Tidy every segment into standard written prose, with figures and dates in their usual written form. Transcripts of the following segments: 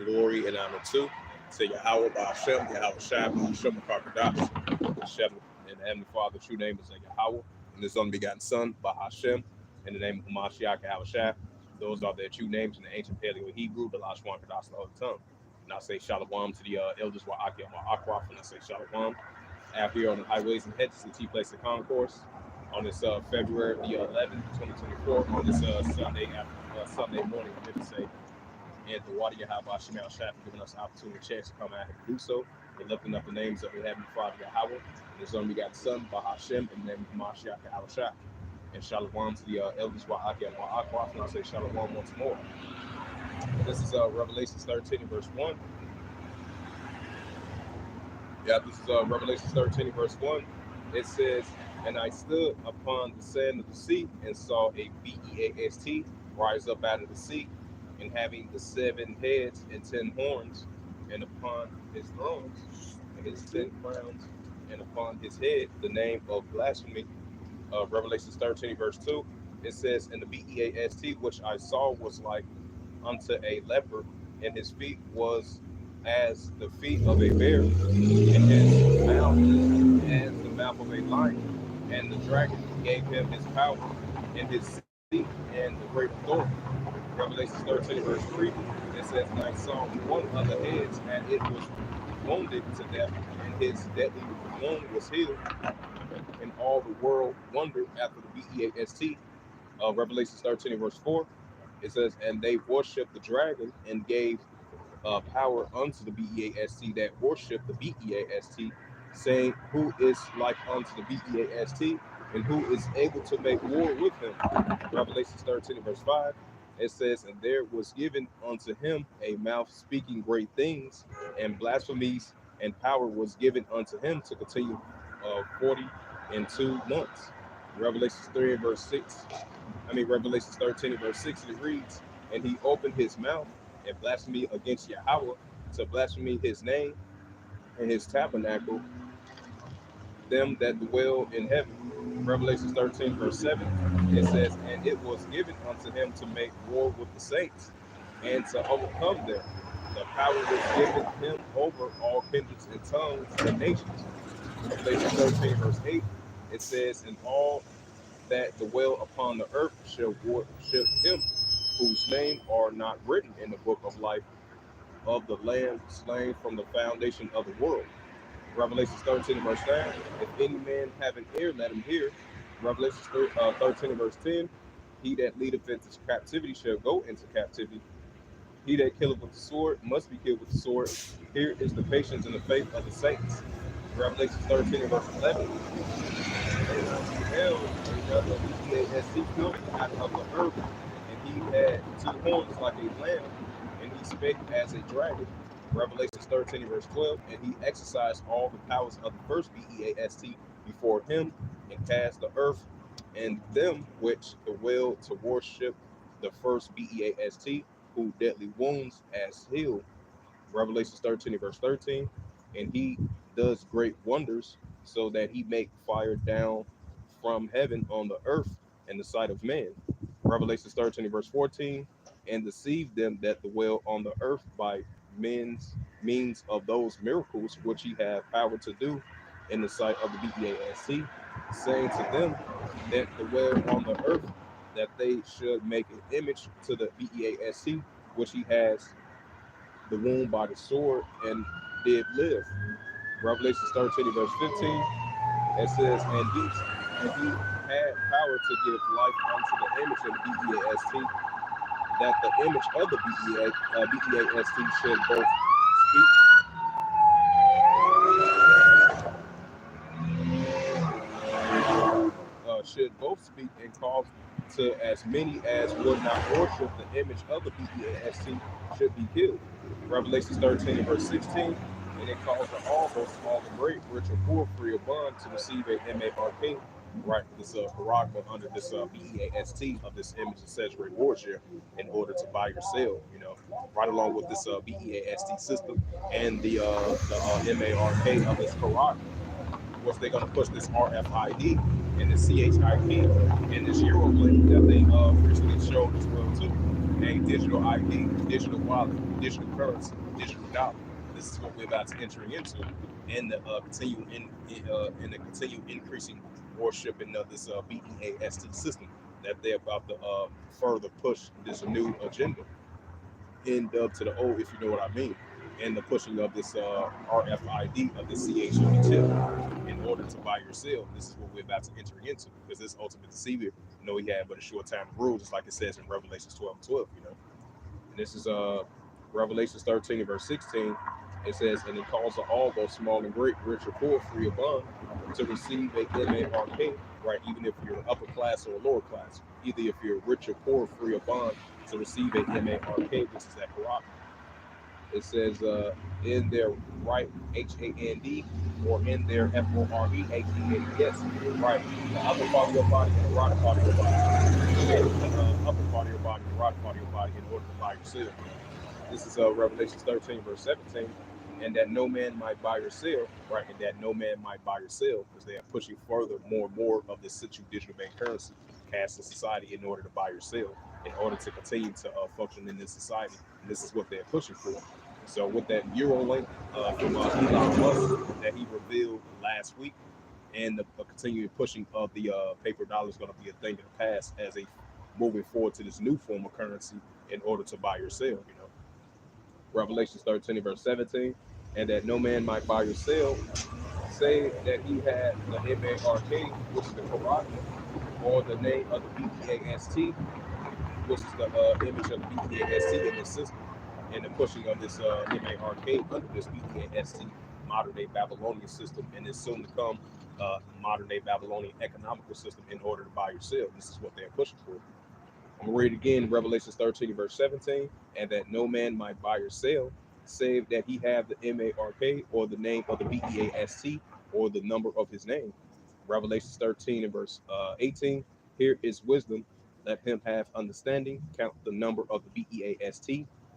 glory and honor to Yahweh Ba'Shem, Yahweh Shai, Ba'Shem Karkadash, Hashem, and the Heavenly Father, true name is Yahweh, and His unbegotten Son, Ba'Shem, in the name of Hamashiach, Yahweh Shai. Those are their true names in the ancient Paleo Hebrew, the Lashwan Kadash, the Holy Tongue. And I say Shalom to the elders, Wa'akia, Ma'akwaf, and I say Shalom. Out here on the highways and hedges, the chief place of concourse, on this February the 11th, 2024, on this Sunday morning, I'm here to say, and the water Yahweh Shemal Shah for giving us the opportunity and chance to come out here to do so. And lifting up the names of the Heavenly Father Yahweh, and His only begotten Son, Ba'Shem, in the name of Mashiach Yahweh Shah. And Shalom to the elders, Wa'akia, Wa'akwaf, and I say Shalom once more. This is Revelation 13, verse 1. Yeah, this is Revelation 13, verse 1. It says, "And I stood upon the sand of the sea, and saw a beast rise up out of the sea, and having the 7 heads and 10 horns, and upon his thrones, and his 10 crowns, and upon his head the name of blasphemy." Revelation 13, verse 2. It says, "And the beast which I saw was like unto a leopard, and his feet was as the feet of a bear, and his mouth as the mouth of a lion. And the dragon gave him his power and his seat and the great authority." Revelation 13, verse 3, it says, "And I saw one of the heads, and it was wounded to death, and his deadly wound was healed. And all the world wondered after the beast." Revelation 13, verse 4, it says, "And they worshiped the dragon, and gave power unto the beast that worship the beast, saying, Who is like unto the beast, and who is able to make war with him?" Revelation 13, verse 5, it says, "And there was given unto him a mouth speaking great things, and blasphemies, and power was given unto him to continue 42 months." Revelation 13, verse 6, it reads, "And he opened his mouth and blasphemy against Yahweh, to blaspheme his name and his tabernacle, them that dwell in heaven." Revelation 13, verse 7, it says, "And it was given unto him to make war with the saints, and to overcome them. The power was given him over all kindreds and tongues and nations." Revelation 13, verse 8, it says, "And all that dwell upon the earth shall worship him, whose name are not written in the book of life of the Lamb slain from the foundation of the world." Revelation 13, verse 9, "If any man have an ear, let him hear." Revelation 13, verse 10, "He that leadeth into captivity shall go into captivity. He that killeth with the sword must be killed with the sword. Here is the patience and the faith of the saints." Revelation 13, verse 11, "Beheld another beast come out of the earth, and he had 2 horns like a lamb, and he spake as a dragon." Revelation 13, verse 12, "And he exercised all the powers of the first beast before him, and cast the earth and them which dwell to worship the first beast, who deadly wounds as healed." Revelation 13, verse 13, "And he does great wonders, so that he make fire down from heaven on the earth in the sight of man." Revelation 13, verse 14, "And deceive them that dwell on the earth by means of those miracles which he had power to do in the sight of the beast, saying to them that dwell on the earth, that they should make an image to the beast, which he has the wound by the sword, and did live." Revelation 13, verse 15, it says, and he had power to give life unto the image of the beast, that the image of the beast should both speak and cause to as many as would not worship the image of the beast should be killed. Revelation 13, verse 16, "And it calls to all, both small and great, rich or poor, free or bond, to receive a MARK," right? This paragma under this BEAST of this image that says rewards you in order to buy or sell, right along with this BEAST system and the MARK of this paragma. Was they going to push this RFID and the CHIP and this Eurolink that they recently showed as well too? A digital ID, digital wallet, digital currency, digital dollar. This is what we're about to entering into, and the continued increasing worshiping of this BEAST system that they're about to further push this new agenda in dub to the O, if you know what I mean, and the pushing of this RFID of the CHP chip in order to buy or sell. This is what we're about to enter into, because this ultimate deceiver, he had but a short time to rule, just like it says in Revelations 12:12. And this is Revelations 13 verse 16. It says, and it calls to all, both small and great, rich or poor, free or bond, to receive a MARK, right? Even if you're upper class or lower class, either if you're rich or poor, free or bond, to receive a MARK, which is that Quran. It says in their right HAND, or in their FOREHEADS, right? The upper part of your body and the right part of your body. The upper part of your body and the right part of your body in order to buy or sell. This is Revelation 13, verse 17. And that no man might buy or sell, right? And that no man might buy or sell, because they are pushing further more and more of this situ digital bank currency cast in society in order to buy or sell, in order to continue to function in this society. And this is what they're pushing for. So with that Eurolink from Elon Musk that he revealed last week, and the continued pushing of the paper dollar is going to be a thing of the past as a moving forward to this new form of currency in order to buy or sell. Revelation 13 verse 17, and that no man might buy or sell, say that he had the MARK, which is the Quran, or the name of the BEAST, which is the image of the BEAST in the system, and the pushing of this MARK under this BEAST modern day Babylonian system, and it's soon to come modern day Babylonian economical system in order to buy or sell. This is what they're pushing for. I'm going to read it again, Revelation 13, verse 17, and that no man might buy or sell, save that he have the MARK, or the name of the BEAST, or the number of his name. Revelation 13 and verse 18, here is wisdom, let him have understanding, count the number of the BEAST,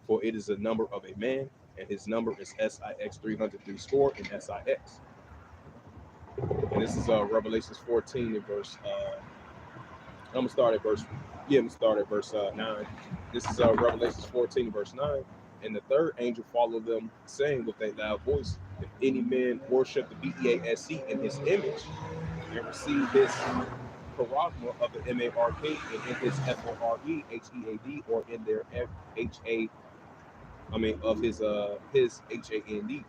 for it is the number of a man, and his number is SIX 303 score in SIX. And this is Revelations 14 and verse I'm gonna start at verse 9. This is Revelations 14, verse 9. And the third angel followed them, saying with a loud voice, if any man worship the BEAST in his image, and receive his charagma of the MARK, and in his FOREHEAD, or in their of his HAND.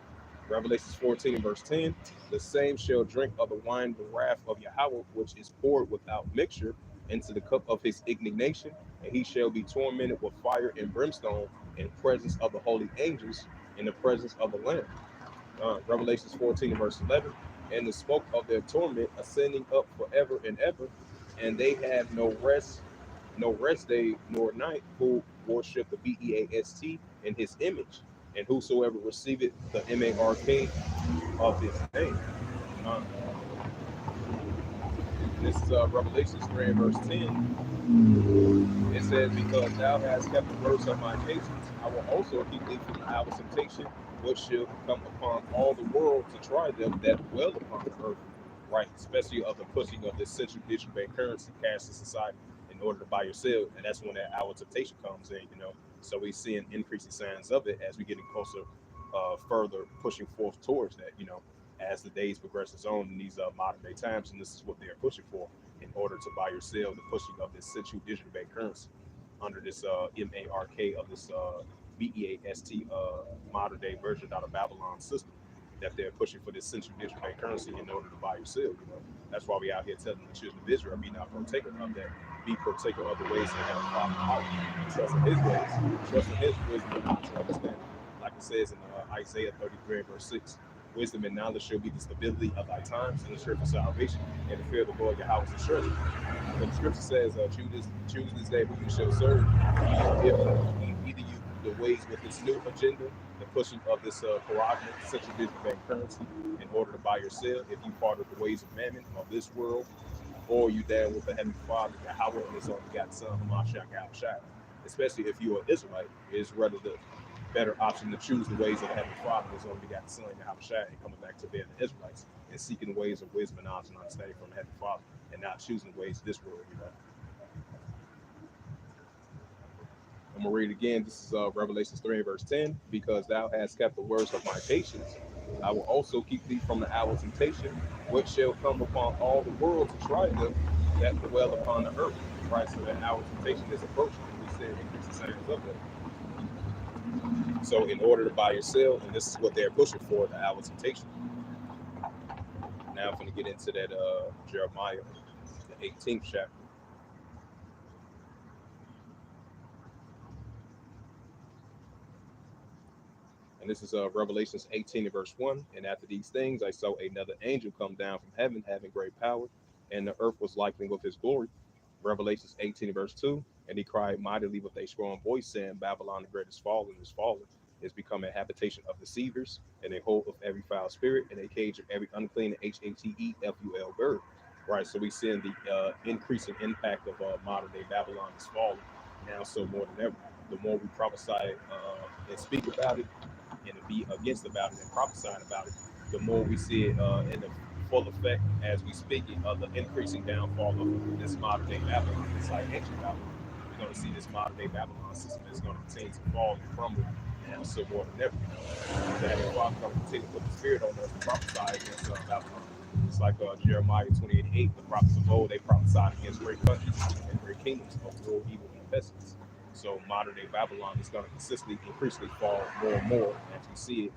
Revelations 14 and verse 10, the same shall drink of the wine of the wrath of Yahweh, which is poured without mixture into the cup of his indignation, and he shall be tormented with fire and brimstone in presence of the holy angels, in the presence of the Lamb. Revelations 14 and verse 11, and the smoke of their torment ascending up forever and ever, and they have no rest day nor night, who worship the BEAST in his image, and whosoever receiveth the MARK of his name. Uh, this is Revelations 3 and verse 10. It says, because thou hast kept the words of my patience, I will also keep thee from the hour of temptation, which shall come upon all the world to try them that dwell upon the earth. Right, especially of the pushing of this central digital bank currency cast in society in order to buy or sell, and that's when that hour of temptation comes in. So we're seeing increasing signs of it as we're getting closer, further pushing forth towards that. As the days progresses on in these modern day times, and this is what they're pushing for in order to buy or sell, the pushing of this central digital bank currency under this MARK of this BEAST modern day version out of Babylon system that they're pushing for this central digital bank currency in order to buy or sell. That's why we out here telling the children of Israel, be not partaker of that, be partaker of the ways that have Father heart, trust in his ways, trust in his wisdom and knowledge and understanding. Like it says in Isaiah 33 verse 6, wisdom and knowledge shall be the stability of thy times and the strength of salvation, and the fear of the Lord your house is strength. But the scripture says, choose this day who you shall serve. Either you the ways with this new agenda, the pushing of this coordinate central digital bank currency in order to buy or sell, if you part of the ways of mammon of this world, or you down with the Heavenly Father, Yahweh, and his only begotten Son, Hamashiach Yahushua. Especially if you're an Israelite, it's rather the better option to choose the ways of the Heavenly Father, his only begotten Son, Yahushua, and coming back to being the Israelites and seeking the ways of wisdom and knowledge and understanding from the Heavenly Father, and not choosing the ways of this world. I'm gonna read it again. This is Revelations 3 and verse 10. Because thou hast kept the words of my patience, I will also keep thee from the hour of temptation, which shall come upon all the world to try them that dwell upon the earth. Right, so that hour of temptation is approaching. And we said increase the signs of that. So in order to buy or sell, and this is what they're pushing for, the hour of temptation. Now I'm gonna get into that Jeremiah, the 18th chapter. And this is Revelations 18 and verse 1. And after these things, I saw another angel come down from heaven, having great power, and the earth was likened with his glory. Revelations 18 and verse 2. And he cried mightily with a strong voice, saying, Babylon the great is fallen, is fallen, is become a habitation of deceivers, and a hold of every foul spirit, and a cage of every unclean HATEFUL bird. Right, so we see in the increasing impact of modern day Babylon is fallen now, so more than ever. The more we prophesy and speak about it, and to be against about it and prophesying about it, the more we see it in the full effect as we speak it of the increasing downfall of this modern day Babylon. It's like ancient Babylon. We're going to see this modern day Babylon system is going to continue to fall and crumble, and so more than ever. That is why I'm going to continue to put the spirit on us to prophesy against Babylon. It's like Jeremiah 28:8, the prophets of old, they prophesied against great countries and great kingdoms of war, evil, and pestilence. So modern day Babylon is going to consistently, increasingly fall more and more as we see it,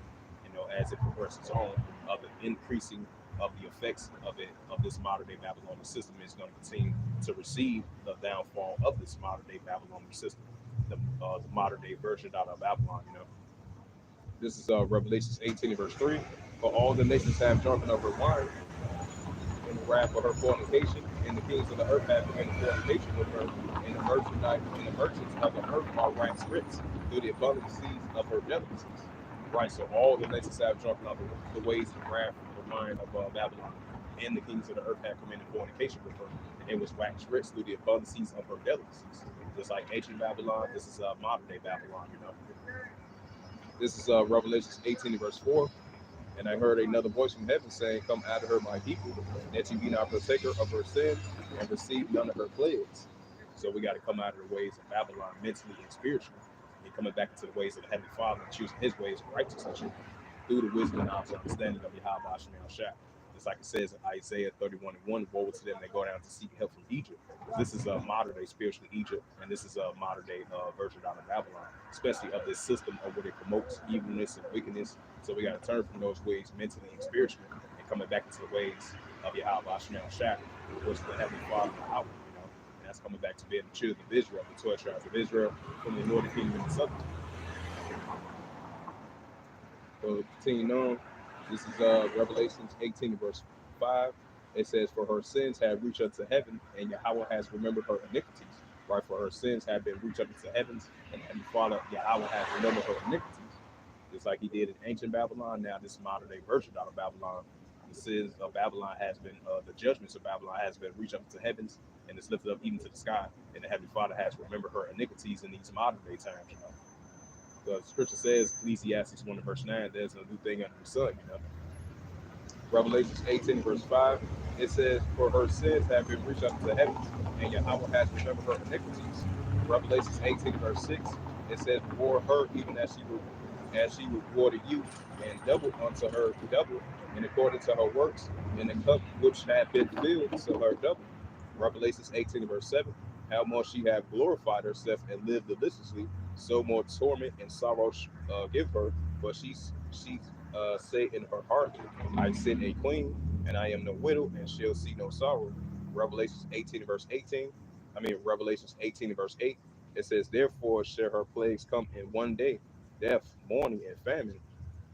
as it progresses on, of the increasing of the effects of it, of this modern day Babylonian system is going to continue to receive the downfall of this modern day Babylonian system, the modern day version out of Babylon. This is Revelations 18 verse 3. For all the nations have drunken of her wine, in the wrath of her fornication, and the kings of the earth have committed fornication with her, and the merchants of the earth are waxed rich through the abundancies of her delicacies. Right, so all the nations have drunken of the ways of wrath of the wine of Babylon, and the kings of the earth have committed fornication with her, and it was waxed rich through the abundancies of her delicacies. Just like ancient Babylon, this is modern day Babylon. This is Revelations 18 verse 4. And I heard another voice from heaven saying, Come out of her, my people, that you be not partaker of her sins and receive none of her plagues. So we got to come out of the ways of Babylon mentally and spiritually, and coming back into the ways of the Heavenly Father and choosing his ways of righteousness through the wisdom and knowledge and understanding of Yahweh Shemel Shah. Just like it says in Isaiah 31 and 1, woe to them that go down to seek help from Egypt. This is a modern day spiritual Egypt, and this is a modern day version out of Babylon, especially of this system of what it promotes evilness and wickedness. So we got to turn from those ways mentally and spiritually, and coming back into the ways of Yahweh Shemel Shah, which is the Heavenly Father and the outward. And that's coming back to being the children of Israel, the 12 tribes of Israel, from the northern kingdom and the southern. So continuing on, this is Revelations 18 verse 5. It says, For her sins have reached unto heaven, and Yahweh has remembered her iniquities. Right, for her sins have been reached up into heavens, and the Father Yahweh has remembered her iniquities. Just like he did in ancient Babylon, now this modern day version out of Babylon. The sins of Babylon has been, the judgments of Babylon has been reached up to heavens, and it's lifted up even to the sky. And the Heavenly Father has remembered her iniquities in these modern day times. The scripture says, Ecclesiastes 1 verse 9, there's a new thing under the sun. Revelations 18 verse 5, it says, For her sins have been reached up to the heavens, and Yahweh has remembered her iniquities. Revelations 18 verse 6, it says, For her, even as she rewarded you, and doubled unto her double, and according to her works, and the cup which had been filled, so her double. Revelations 18 verse 7, how much she had glorified herself and lived deliciously, so more torment and sorrow give her. But she say in her heart, I sit a queen, and I am no widow, and shall see no sorrow. Revelations 18 verse 18. Revelations 18 verse 8. It says, Therefore shall her plagues come in one day, death, mourning, and famine,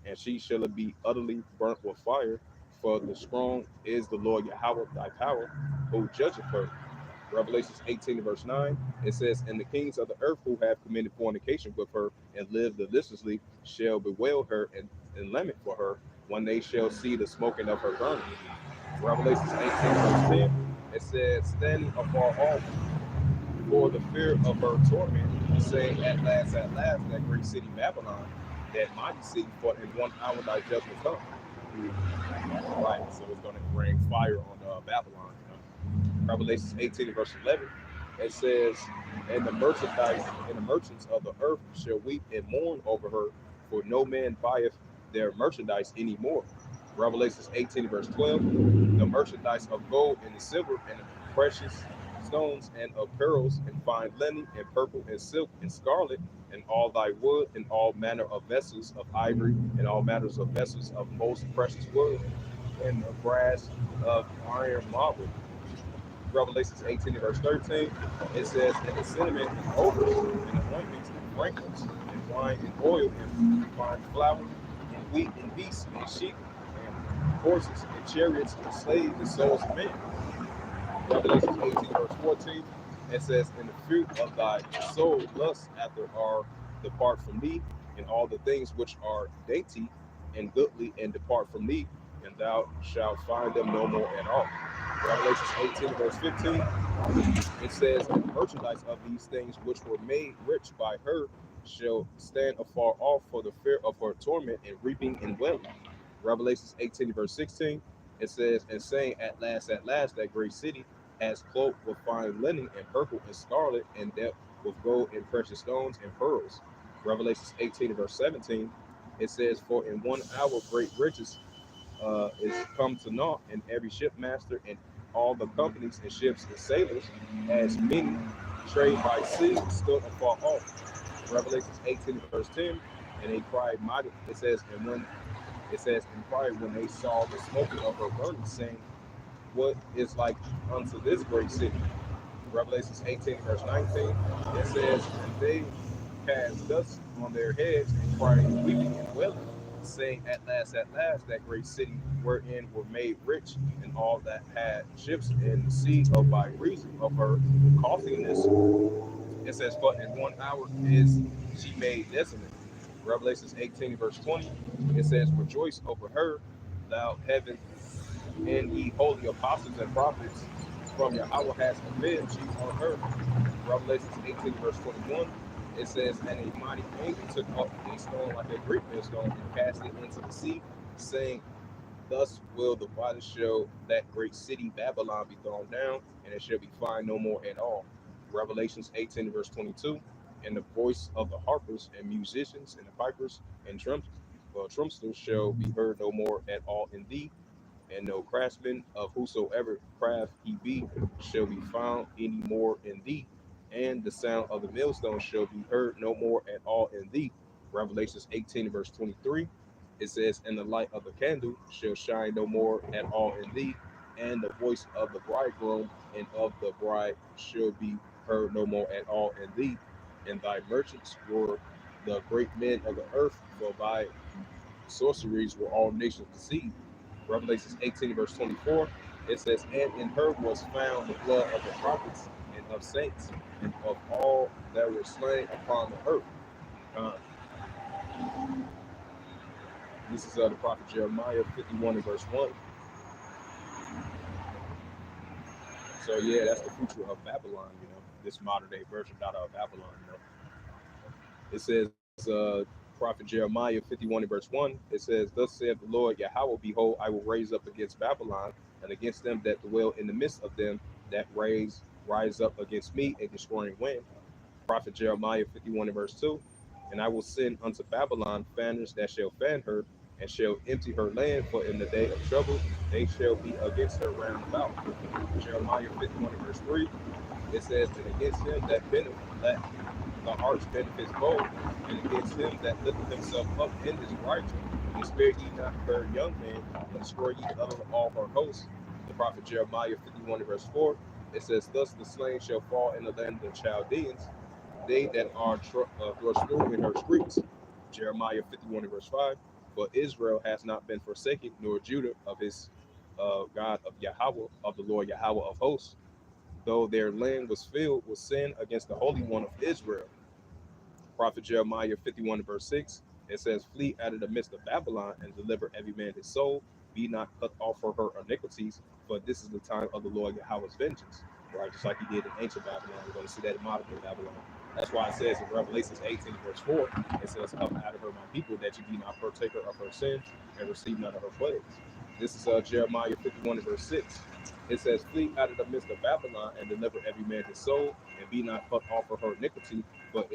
and she shall be utterly burnt with fire. For the strong is the Lord Yahweh thy power, who judgeth her. Revelations 18 verse 9, it says, And the kings of the earth who have committed fornication with her and lived deliciously shall bewail her and lament for her when they shall see the smoking of her burning. Revelations 18 verse 10, it says, Standing afar off for the fear of her torment, saying, At last, that great city Babylon, that mighty city, for in 1 hour thy judgment come. Right, so it's going to bring fire on Babylon. Revelations 18 verse 11, It says, and the merchants of the earth shall weep and mourn over her, for no man buyeth their merchandise anymore. Revelations 18 verse 12. The merchandise of gold and the silver and the precious stones and of pearls and fine linen and purple and silk and scarlet and all thy wood and all manner of vessels of ivory and all manners of vessels of most precious wood and of brass of iron marble. Revelations 18 verse 13, it says, and the cinnamon and odors and ointments and fragrance and wine and oil and fine flour and wheat and beasts and sheep and horses and chariots and slaves and souls of men. Revelations 18 verse 14, it says, and the fruit of thy soul lust after are depart from thee, and all the things which are dainty and goodly and depart from thee, and thou shalt find them no more at all. Revelations 18 verse 15, it says, and the merchandise of these things which were made rich by her shall stand afar off for the fear of her torment and reaping and wailing. Revelations 18 verse 16, it says, and saying, at last, that great city has cloaked with fine linen and purple and scarlet and decked with gold and precious stones and pearls. Revelations 18 verse 17, it says, for in 1 hour great riches is come to naught, and every shipmaster and all the companies and ships and sailors, as many trade by sea, stood afar off. Revelations 18 verse 10, and they cried mighty. It says, and cried when they saw the smoking of her burning, saying, what is like unto this great city? Revelations 18 verse 19, it says, and they cast dust on their heads and cried, weeping and wailing, saying, at last, that great city wherein were made rich, and all that had ships in the sea of by reason of her costliness. It says, but in 1 hour is she made desolate. Revelations 18 verse 20, it says, rejoice over her, thou heaven, and ye holy apostles and prophets from Yahweh has avenged you on her. Revelations 18 verse 21, it says, and a mighty angel took up a stone like a great millstone and cast it into the sea, saying, thus will the waters show that great city Babylon be thrown down, and it shall be found no more at all. Revelations 18 verse 22, and the voice of the harpers and musicians and the pipers and trumpsters shall be heard no more at all in thee, and no craftsman of whosoever craft he be shall be found any more in thee, and the sound of the millstone shall be heard no more at all in thee. Revelations 18 verse 23, it says, and the light of the candle shall shine no more at all in thee, and the voice of the bridegroom and of the bride shall be heard no more at all in thee, and thy merchants were the great men of the earth, for by sorceries were all nations deceived. Revelations 18, verse 24, it says, and in her was found the blood of the prophets and of saints and of all that were slain upon the earth. Uh, this is the prophet Jeremiah 51 and verse 1. So, yeah, that's the future of Babylon, this modern day version out of Babylon. It says, prophet Jeremiah 51 and verse 1, it says, thus saith the Lord Yahweh, behold, I will raise up against Babylon and against them that dwell in the midst of them that rise up against me a destroying wind. Prophet Jeremiah 51 and verse 2, and I will send unto Babylon fanners that shall fan her, and shall empty her land, for in the day of trouble they shall be against her round about. Jeremiah 51 and verse 3, it says, and against him that that the arch benefits both, and against him that lifteth himself up in his righteousness, and spare ye not her young men, and destroy ye utterly all her hosts. The prophet Jeremiah 51 verse 4, it says, thus the slain shall fall in the land of the Chaldeans, they that are thrust through in her streets. Jeremiah 51 verse 5, for Israel has not been forsaken, nor Judah of his God of Yahweh, of the Lord Yahweh of hosts, though their land was filled with sin against the Holy One of Israel. Prophet Jeremiah 51 verse 6, it says, flee out of the midst of Babylon and deliver every man his soul. Be not cut off for her iniquities, for this is the time of the Lord Yahweh's vengeance. Right, just like he did in ancient Babylon. We're going to see that in modern day Babylon. That's why it says in Revelations 18 verse 4, it says, come out of her, my people, that you be not partaker of her sins and receive none of her plagues. This is Jeremiah 51 and verse 6. It says, "Flee out of the midst of Babylon and deliver every man his soul, and be not cut off for her iniquity. For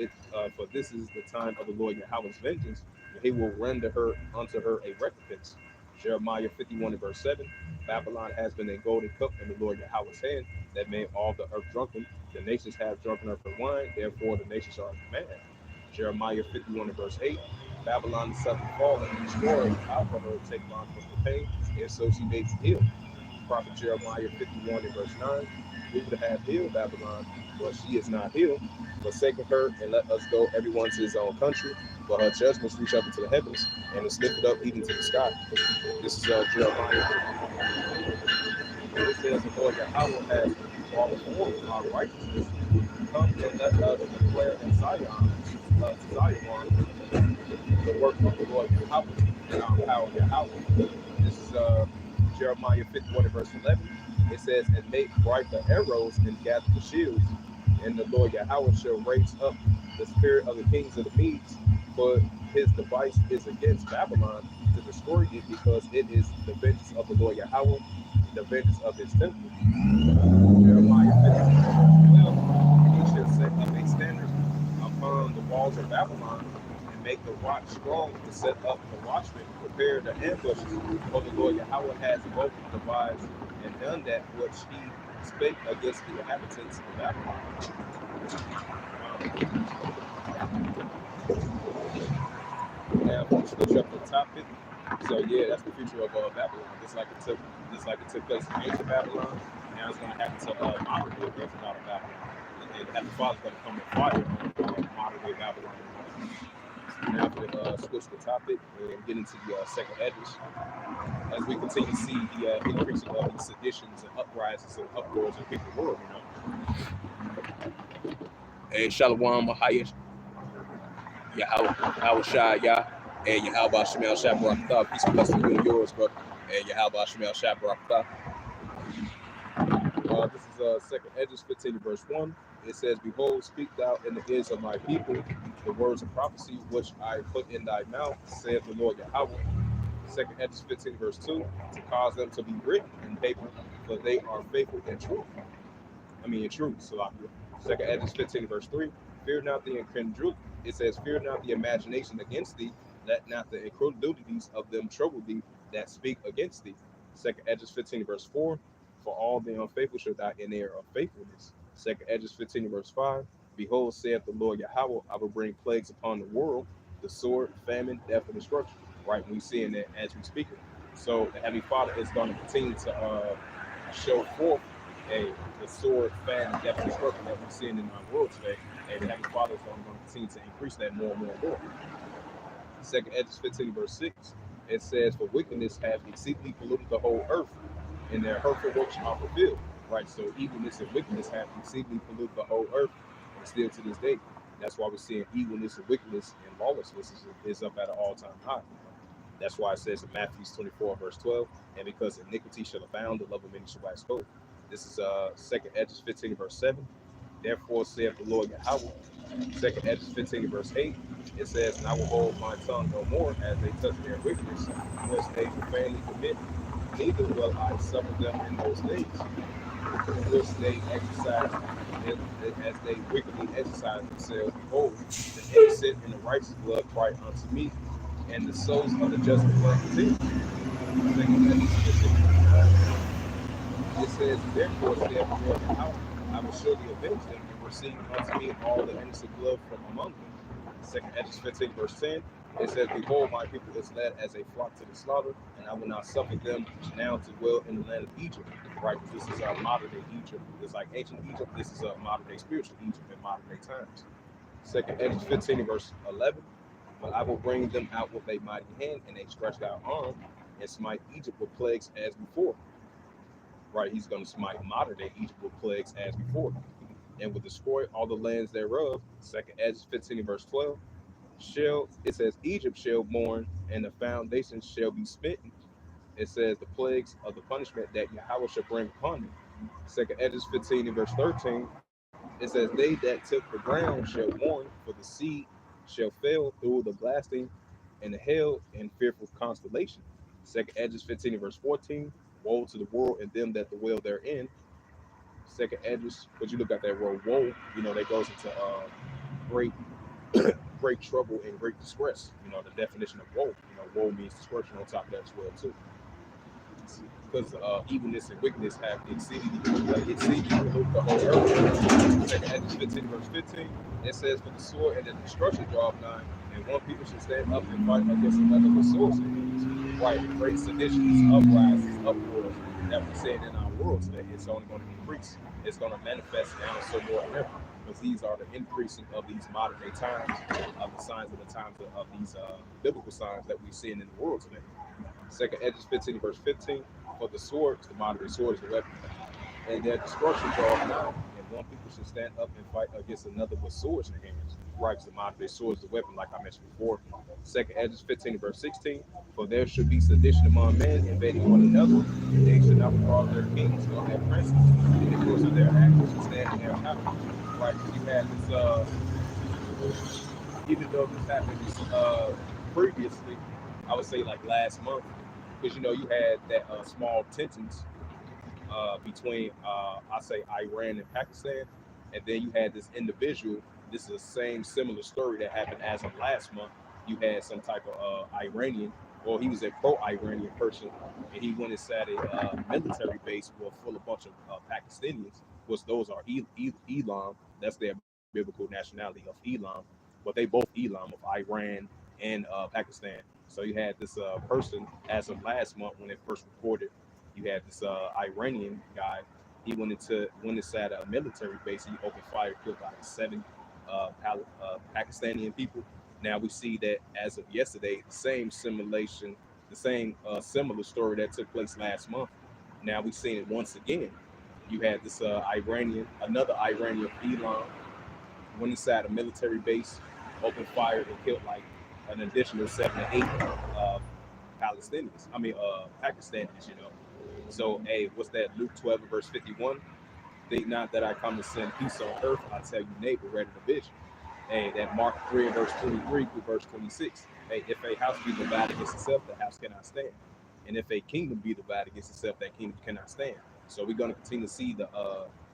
this is the time of the Lord Yahweh's vengeance, and he will render her unto her a recompense." Jeremiah 51 and verse 7. Babylon has been a golden cup in the Lord Yahweh's hand that made all the earth drunken. The nations have drunken of her wine, therefore the nations are mad. Jeremiah 51 and verse 8. Babylon is suddenly fallen and destroyed. How for her take bond from the pain, and so she may be healed. Prophet Jeremiah 51 and verse 9. We would have healed Babylon, but she is not healed. Forsaken her and let us go, everyone to his own country. For her judgments reach up into the heavens, and is lifted up even to the sky. This is Jeremiah. It says the Lord Yahweh has brought forth our righteousness. Come and let us declare in Zion, the work of the Lord Yahweh and our power Yahweh. This is Jeremiah 51 and verse 11. It says, "And make bright the arrows and gather the shields. And the Lord Yahweh shall raise up the spirit of the kings of the Medes, for his device is against Babylon to destroy it, because it is the vengeance of the Lord Yahweh, the vengeance of his temple." Jeremiah 51:12. He shall set up a standard upon the walls of Babylon, and make the watch strong, to set up the watchmen, prepare the ambushes. For the Lord Yahweh has both devised and done that which he spake against the inhabitants of Babylon. Now, I'm switch up the topic. So yeah, that's the future of Babylon. Just like it took place in ancient Babylon. Now it's going to happen to modern day version out of Babylon. And the Father's going to come with fire on modern day Babylon. Now we'll switch the topic and get into the second edges. As we continue to see the increasing of these seditions and uprisings and uproars in the world, Hey, Shalom, Mahayesh, Yahweh Shai, Yah, and Yahweh Shemel Shabbarak. Peace and blessings to you and yours, brother. And Yahweh Shemel Shabbarak. This is second Edges 15 verse 1. It says, "Behold, speak thou in the ears of my people the words of prophecy which I put in thy mouth, saith the Lord Yahweh." Second Edges 15 verse 2, "To cause them to be written in paper, for they are faithful and true." In truth, Salakia. Second Edges 15 verse 3, "Fear not the incredulity." It says, "Fear not the imagination against thee, let not the incredulities of them trouble thee that speak against thee." Second Edges 15 verse 4, "For all the unfaithful shall die in their unfaithfulness." Second Edges 15 verse 5, "Behold, saith the Lord Yahweh, I will bring plagues upon the world, the sword, famine, death, and destruction." Right, we seeing that as we speak it. So the Heavenly Father is going to continue to show forth the sword, famine, death, and destruction that we're seeing in our world today. And the Heavenly Father is going to continue to increase that more and more and more. Second Edges 15 verse 6, it says, "For wickedness hath exceedingly polluted the whole earth, and their hurtful works are fulfilled." Right, so evilness and wickedness have exceedingly polluted the whole earth, and still to this day. That's why we're seeing evilness and wickedness and lawlessness is up at an all-time high. That's why it says in Matthew 24 verse 12, "And because iniquity shall abound, the love of many shall wax cold." This is second Edges 15 verse 7. "Therefore saith the Lord Yahweh." Second Edges 15 verse 8. It says, "And I will hold my tongue no more, as they touch their wickedness, which they profanely commit. Neither will I suffer them in those days, which they exercise, as they wickedly exercise themselves. Behold, the innocent and the righteous blood cry unto me, and the souls of the just will continue." Second Edges 15. It says, "Therefore saith the Lord Yahweh, I will surely avenge them, and receive unto me all the innocent blood from among them." Second Edges 15 verse 10. It says, "Behold, my people is led as a flock to the slaughter, and I will not suffer them now to dwell in the land of Egypt." Right, this is modern day Egypt. It's like ancient Egypt. This is modern day spiritual Egypt in modern day times. Second Edges 15 verse 11. "But I will bring them out with a mighty hand and a stretched out arm, and smite Egypt with plagues as before." Right, he's going to smite modern day Egypt with plagues as before, and will destroy all the lands thereof. Second Edges 15 verse 12. It says, "Egypt shall mourn, and the foundations shall be smitten." It says, "The plagues of the punishment that Yahweh shall bring upon them." Second Edges 15 and verse 13. It says, "They that took the ground shall mourn, for the seed shall fail through the blasting, and the hail and fearful constellation." Second Edges 15 and verse 14. Woe to the world and them that dwell therein. Second Edges, but you look at that word woe, that goes into great great trouble and great distress. The definition of woe. Woe means destruction on top of that as well too. Because evilness and wickedness have exceedingly pollute the whole earth. Second Edges 15 verse 15. It says, for the sword and the destruction draweth nigh, and one people should stand up and fight against another with swords in hands. Right, great seditions, uprisings, uproars that we're seeing in our world today. It's only going to increase. It's going to manifest now so more than ever. Because these are the increasing of these modern day times, of the signs of the times of these biblical signs that we're seeing in the world today. Second Edges 15 verse 15. For the sword, the modern sword is the weapon, and their destruction draweth nigh, and one people should stand up and fight against another with swords in hands. Right, so the modern day sword is the weapon, like I mentioned before. Second Edges 15 verse 16. For there should be sedition among men, invading one another. They should not regard their kings nor their princes, in the course of their actions should stand in their power. Right, because you had this, even though this happened previously, I would say like last month, because you had that small tensions between I say Iran and Pakistan, and then you had this individual. This is the same similar story that happened as of last month. You had some type of Iranian, or he was a pro-Iranian person, and he went inside a military base full of a bunch of Pakistanians, which those are Elam. That's their biblical nationality of Elam, but they both Elam of Iran and Pakistan. So you had this person as of last month when it first reported. You had this Iranian guy. He went inside a military base. He opened fire, killed like 7 Pakistani people. Now we see that as of yesterday, the same simulation, the same similar story that took place last month. Now we've seen it once again. You had this another Iranian Elon, went inside a military base, opened fire, and killed like an additional 7 to 8 uh, Palestinians. I mean, Pakistanis. So, hey, what's that? Luke 12 verse 51. Think not that I come to send peace on earth. I tell you, neighbor, ready the vision. Hey, that Mark 3 verse 23 through verse 26. Hey, if a house be divided against itself, the house cannot stand. And if a kingdom be divided against itself, that kingdom cannot stand. So we're going to continue to see the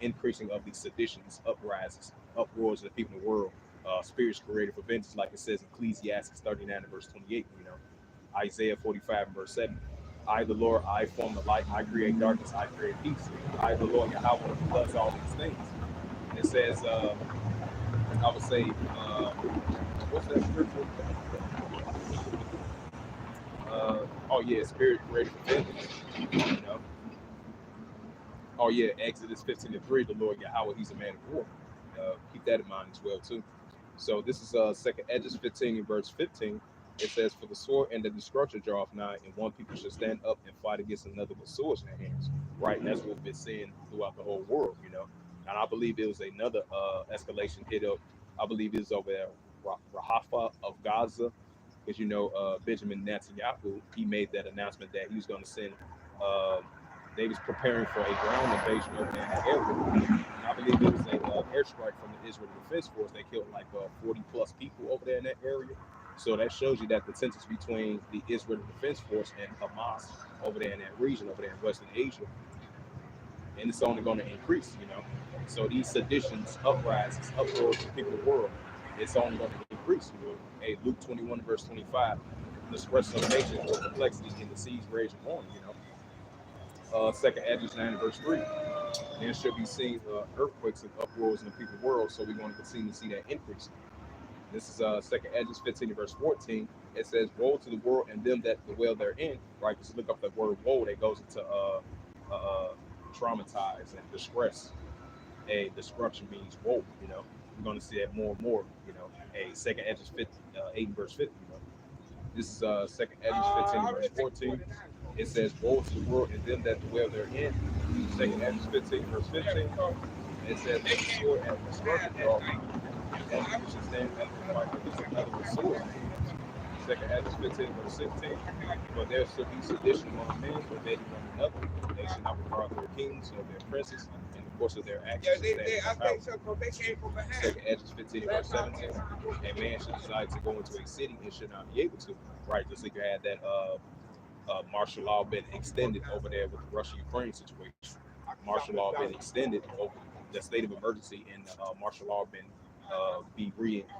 increasing of these seditions, uprises, uproars of the people in the world, spirits created for vengeance, like it says in Ecclesiastes 39 and verse 28. Isaiah 45 and verse 7. I, the Lord, I form the light, I create darkness, I create peace. I, the Lord, Yahweh, does all these things. And it says, I would say, what's that scripture? Oh yeah, spirit created for vengeance. You know. Oh yeah, Exodus 15 and 3, the Lord Yahweh, he's a man of war. Keep that in mind as well too. So this is second Edges 15 and verse 15. It says, for the sword and the destruction draweth nigh, and one people should stand up and fight against another with swords in their hands. Right, and that's what we've been seeing throughout the whole world. And I believe it was another escalation hit up. I believe it was over at Rahafa of Gaza, because Benjamin Netanyahu, he made that announcement that he was going to send. Uh, they was preparing for a ground invasion over there in that area. And I believe it was an airstrike from the Israel Defense Force. They killed like 40 plus people over there in that area. So that shows you that the tensions between the Israel Defense Force and Hamas over there in that region, over there in Western Asia, and it's only going to increase. So these seditions, uprises, uproars of the people of the world, it's only going to increase. Hey, Luke 21 verse 25, the expression of nature or complexity in the seas raging on. Second Edges 9 verse 3. There should be seen earthquakes and uproars in the people of the world, so we're going to continue to see that increase. This is Second Edges 15 verse 14. It says, woe to the world and them that dwell therein. Right, because look up the word woe, that goes into traumatize and distress. A destruction means woe. We're going to see that more and more. A Second Edges 8 verse 50. This is Second Edges 15 verse 14. It says, woe to the world and them that dwell therein. Second Edges 15 verse 15. It says, the sword and destruction draw, and you should stand up and fight against another with swords. Second Edges 15 verse 16. For there shall be sedition among men, invading one another. They shall not regard their kings nor their princes, in the course of their actions. Second Edges 15 verse 17. A man should decide to go into a city and should not be able to. Right, just like you had that Martial law been extended over there with the Russia-Ukraine situation. Martial law been extended over the state of emergency, and martial law been be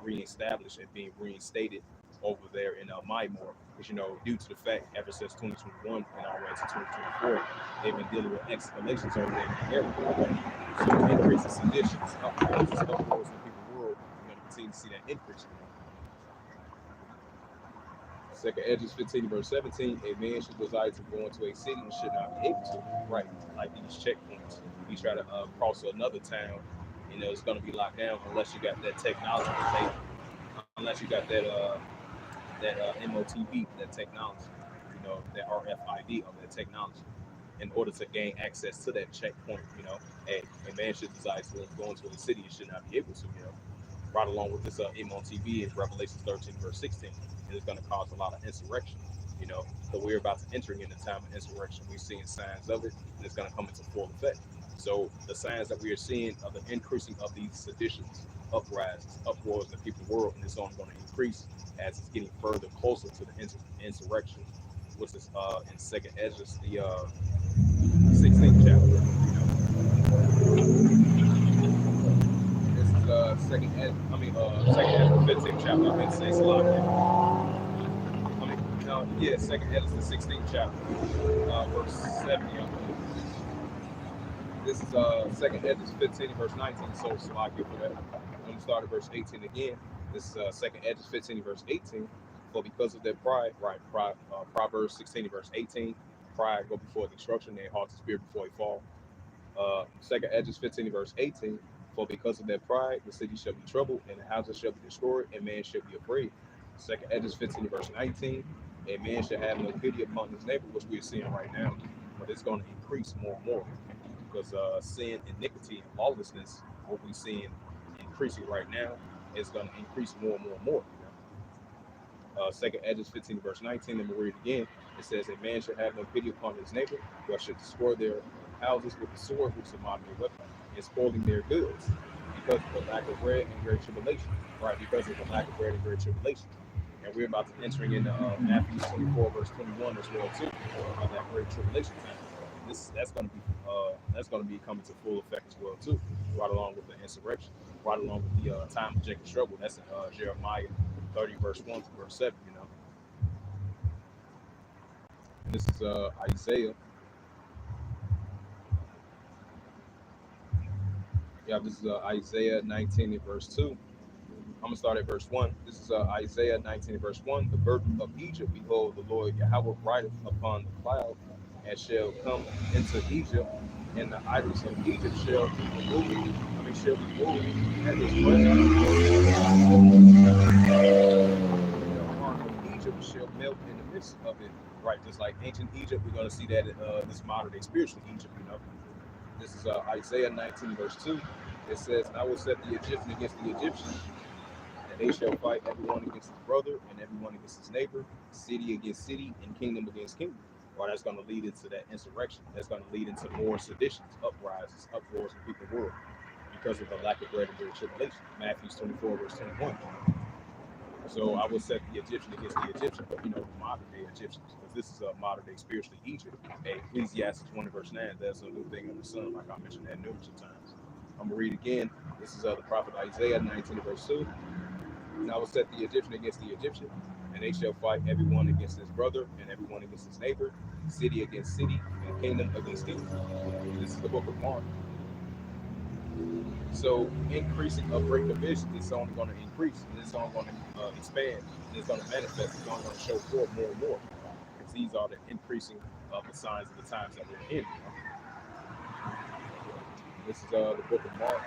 reestablished and being reinstated over there in Myanmar. Because due to the fact ever since 2021 and all the way to 2024, they've been dealing with escalations over there in the area. So increases seditions, uproars, uproars in the people world. You're going to continue to see that increase. Second Edges 15 verse 17, a man should desire to go into a city and should not be able to. Right, like these checkpoints. You try to cross another town, it's going to be locked down unless you got that technology to take, unless you got that MOTB, that technology, that RFID of that technology. In order to gain access to that checkpoint, a man should desire to go into a city and should not be able to, right along with this MOTB in Revelation 13 verse 16. It's going to cause a lot of insurrection. So we're about to entering in the time of insurrection. We're seeing signs of it, and it's going to come into full effect. So the signs that we are seeing of the increasing of these seditions, uprisings, uproars in the people world, and it's only going to increase as it's getting further closer to the insurrection, which is in Second Ezra, the 16th chapter. This is Second Ezra 15th chapter. I meant to say Salakia. Second Ezra the 16th chapter, verse 70. This is Second Ezra 15 verse 19. So Salakia for that. I'm going to start at verse 18 again. This is Second Ezra 15 verse 18. For because of their pride, right? Proverbs 16 verse 18. Pride go before destruction, their hearts and spirit before they fall. Second Ezra 15 verse 18. For because of their pride, the city shall be troubled, and the houses shall be destroyed, and man shall be afraid. Second Ezra 15 verse 19. A man shall have no pity upon his neighbor, which we are seeing right now, but it's going to increase more and more because sin, iniquity, and lawlessness, what we're seeing increasing right now, is going to increase more and more and more. Second Ezra 15 verse 19, let me read it again. It says, a man should have no pity upon his neighbor, but should destroy their houses with the sword, which is a modern weapon, and spoiling their goods, because of the lack of bread and great tribulation. Right, because of the lack of bread and great tribulation. And we're about to entering into Matthew 24 verse 21 as well too, of that great tribulation time. That's going to be coming to full effect as well too, right along with the insurrection, right along with the time of Jacob's trouble. That's in Jeremiah 30 verse 1 to verse 7. And this is Isaiah. This is Isaiah 19 and verse 2. I'm going to start at verse 1. This is Isaiah 19 and verse 1. The burden of Egypt, behold, the Lord Yahweh rideth upon the cloud, and shall come into Egypt, and the idols of Egypt shall be removed. Shall be moved at his presence. The heart of Egypt shall melt in the midst of it. Right, just like ancient Egypt, we're going to see that in this modern day spiritual Egypt, This is Isaiah 19 verse 2. It says, and I will set the Egyptian against the Egyptian, and they shall fight everyone against his brother and everyone against his neighbor, city against city, and kingdom against kingdom. Well, that's going to lead into that insurrection. That's going to lead into more seditions, uprises, uproars in the world because of the lack of bread and great tribulation. Matthew 24 verse 21. So I will set the Egyptian against the Egyptian, but the modern day Egyptians, because this is a modern day spiritually Egypt. Ecclesiastes 20 verse 9, there's a new thing under the sun, like I mentioned that numerous times. I'm going to read again. This is the prophet Isaiah 19 verse 2. And I will set the Egyptian against the Egyptian, and they shall fight everyone against his brother and everyone against his neighbor, city against city, and kingdom against kingdom. This is the book of Mark. So increasing of great division is only going to increase, and it's only going to expand, and it's going to manifest, it's only going to show forth more and more, because these are the increasing of the signs of the times that we're in. This is the book of Mark.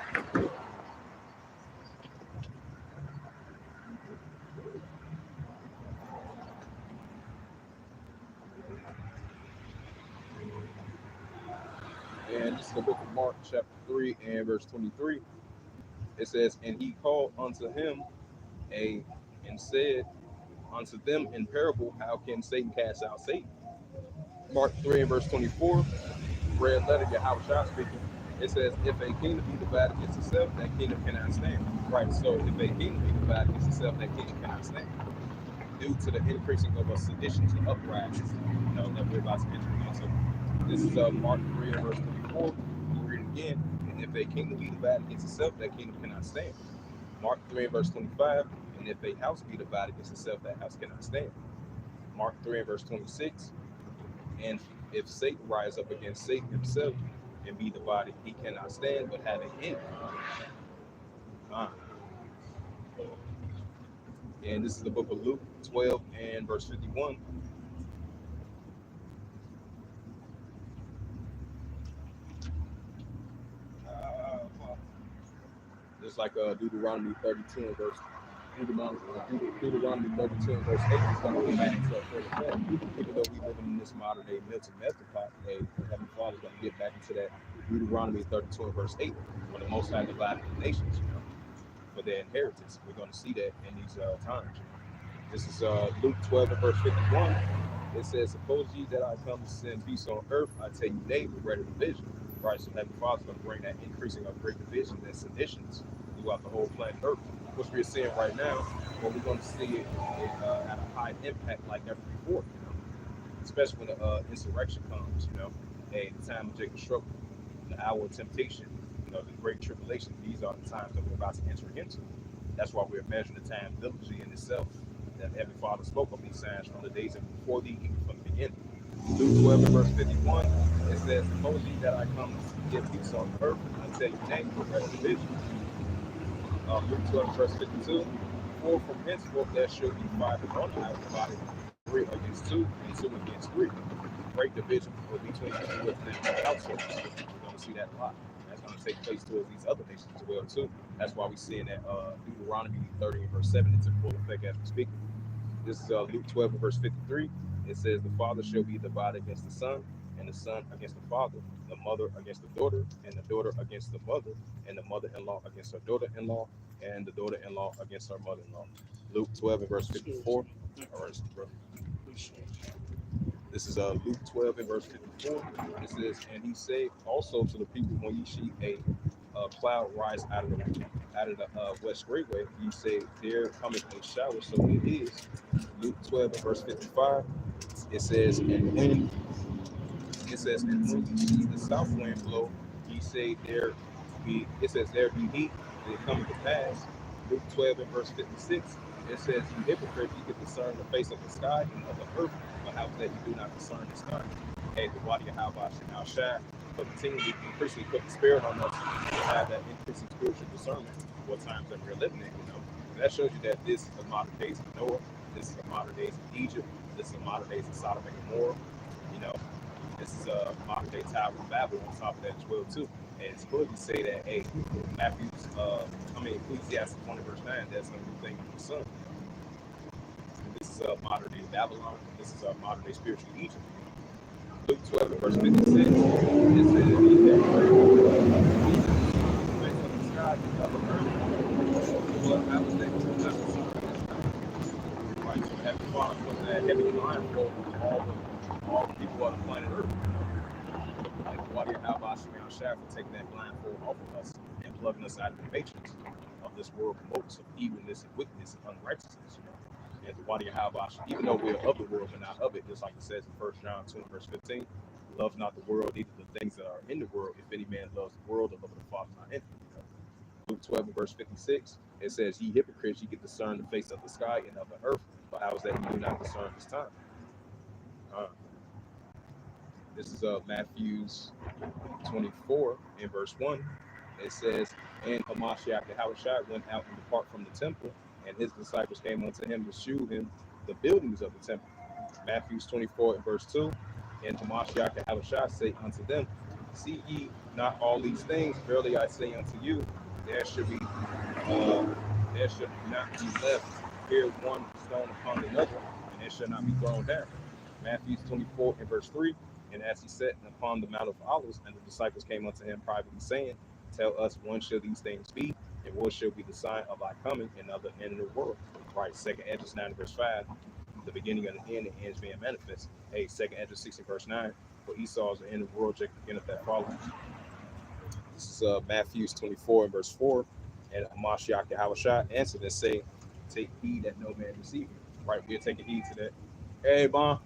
And this is the book of Mark, chapter 3 and verse 23. It says, and he called unto him and said unto them in parable, how can Satan cast out Satan? Mark 3 and verse 24, red letter, Yahweh speaking. It says, if a kingdom be divided against itself, that kingdom cannot stand. Right, so if a kingdom be divided against itself, that kingdom cannot stand. due to the increasing of seditions and uprisings, that we're about to enter into. This is Mark 3 and verse 24. We'll read it again. And if a kingdom be divided against itself, that kingdom cannot stand. Mark 3 and verse 25. And if a house be divided against itself, that house cannot stand. Mark 3 and verse 26. And if Satan rise up against Satan himself and be divided, he cannot stand, but have an end. And this is the book of Luke 12 and verse 51. Just like Deuteronomy 32 and verse Deuteronomy 32 and verse 8 is going to go back into a further point. Even though we live in this modern day mental pot, Heavenly Father is going to get back into that Deuteronomy 32 and verse 8, when the Most High divided the nations, for their inheritance. We're going to see that in these times. This is Luke 12 and verse 51. It says, suppose ye that I come to send peace on earth, I tell you, nay, but greater division. Right, so Heavenly Father is going to bring that increasing of great divisions and seditions throughout the whole planet Earth, which we're seeing right now, but we're going to see it at a high impact like never before, especially when the insurrection comes, the time of Jacob's struggle, the hour of temptation, the great tribulation. These are the times that we're about to enter into. That's why we're measuring the time diligently in itself, that Heavenly Father spoke of these signs from the days of before thee, even from the beginning. Luke 12 and verse 51, it says, suppose ye that I come to give peace on earth, I tell you, nay, but greater division. Luke 12 verse 52, for from henceforth there shall be 5 in one house divided, 3 against 2, and 2 against 3. Great division between people within the households. We're going to see that a lot. That's going to take place towards these other nations as well too. That's why we're seeing that Deuteronomy 30 and verse 7 into full effect as we speak. This is Luke 12 and verse 53. It says, the father shall be divided against the son, and the son against the father, the mother against the daughter, and the daughter against the mother, and the mother-in-law against her daughter-in-law, and the daughter-in-law against her mother-in-law. Luke 12 and verse 54. All right, bro. This is Luke 12 and verse 54. It says, and he said also to the people, when ye see a cloud rise out of the west greatway, ye say, there cometh a shower, so it is. Luke 12 and verse 55. It says, and when you see the south wind blow, ye say it says there be heat, and it cometh to pass. Luke 12 and verse 56. It says, you hypocrite, you can discern the face of the sky and of the earth, but how is that you do not discern the sky? Hey, the body of how should now shine, but continually increasingly put the spirit on us to have that increasing spiritual discernment what times that we're living in, And that shows you that this is the modern days of Noah, this is the modern days of Egypt, this is the modern days of Sodom and Gomorrah, this is a modern day Tower of Babel on top of that as well too. And it's clearly say that, hey, Ecclesiastes 20 verse 9, that's a new thing under the sun. And this is a modern day Babylon. This is a modern day spiritual Egypt. Luke 12 verse 56, it says, right, so Heavenly Father puts that heavy blindfold on all the people on the planet Earth. Like, why do you have Ashram Shaf for taking that blindfold off of us and plugging us out of the matrix of this world promotes of evilness and wickedness and unrighteousness, And why do you have Ashram, even though we're of the world but not of it, just like it says in 1 John 2 verse 15, love not the world, neither the things that are in the world. If any man loves the world, the love of the Father not in him. Luke 12 and verse 56, it says, ye hypocrites, ye can discern the face of the sky and of the earth, but how is that you do not discern this time? This is Matthew's 24 in verse 1. It says, and Hamashiach the Hawashai went out and depart from the temple, and his disciples came unto him to shew him the buildings of the temple. Matthew's 24 and verse 2. And Hamashiach the Hawashai say unto them, see ye not all these things? Verily I say unto you, there should not be left here one stone upon another, and it shall not be thrown down. Matthew 24 and verse 3. And as he sat upon the Mount of Olives, and the disciples came unto him privately, saying, tell us, when shall these things be, and what shall be the sign of thy coming and of the end of the world? Right, 2 Hedges 9 verse 5, the beginning of the end, and ends being manifest. Hey, 2 Hedges 6 verse 9, for Esau is the end of the world, Jacob beginneth that follows. This is Matthew's 24 and verse 4. And Hamashiach Yahawashai answered and say, take heed that no man deceive you. right? We're taking heed to that. Hey, Bon.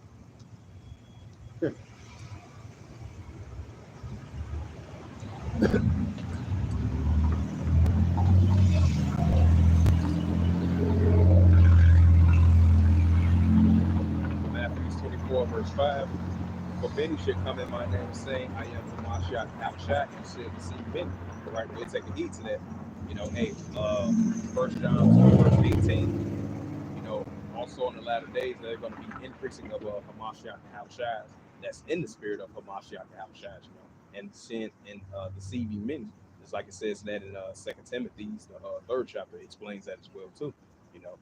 Matthew 24, verse 5. For many should come in my name, saying, I am the Mashiach Abshai, and should deceive many. Right? We're taking heed to that. Hey, 1 John 2, verse 18. Also in the latter days, they're going to be increasing of Hamashiach Abshai that's in the spirit of Hamashiach Abshai, and sin and deceiving many. Just like it says that in 2 Timothy's, the third chapter, explains that as well, too. You know,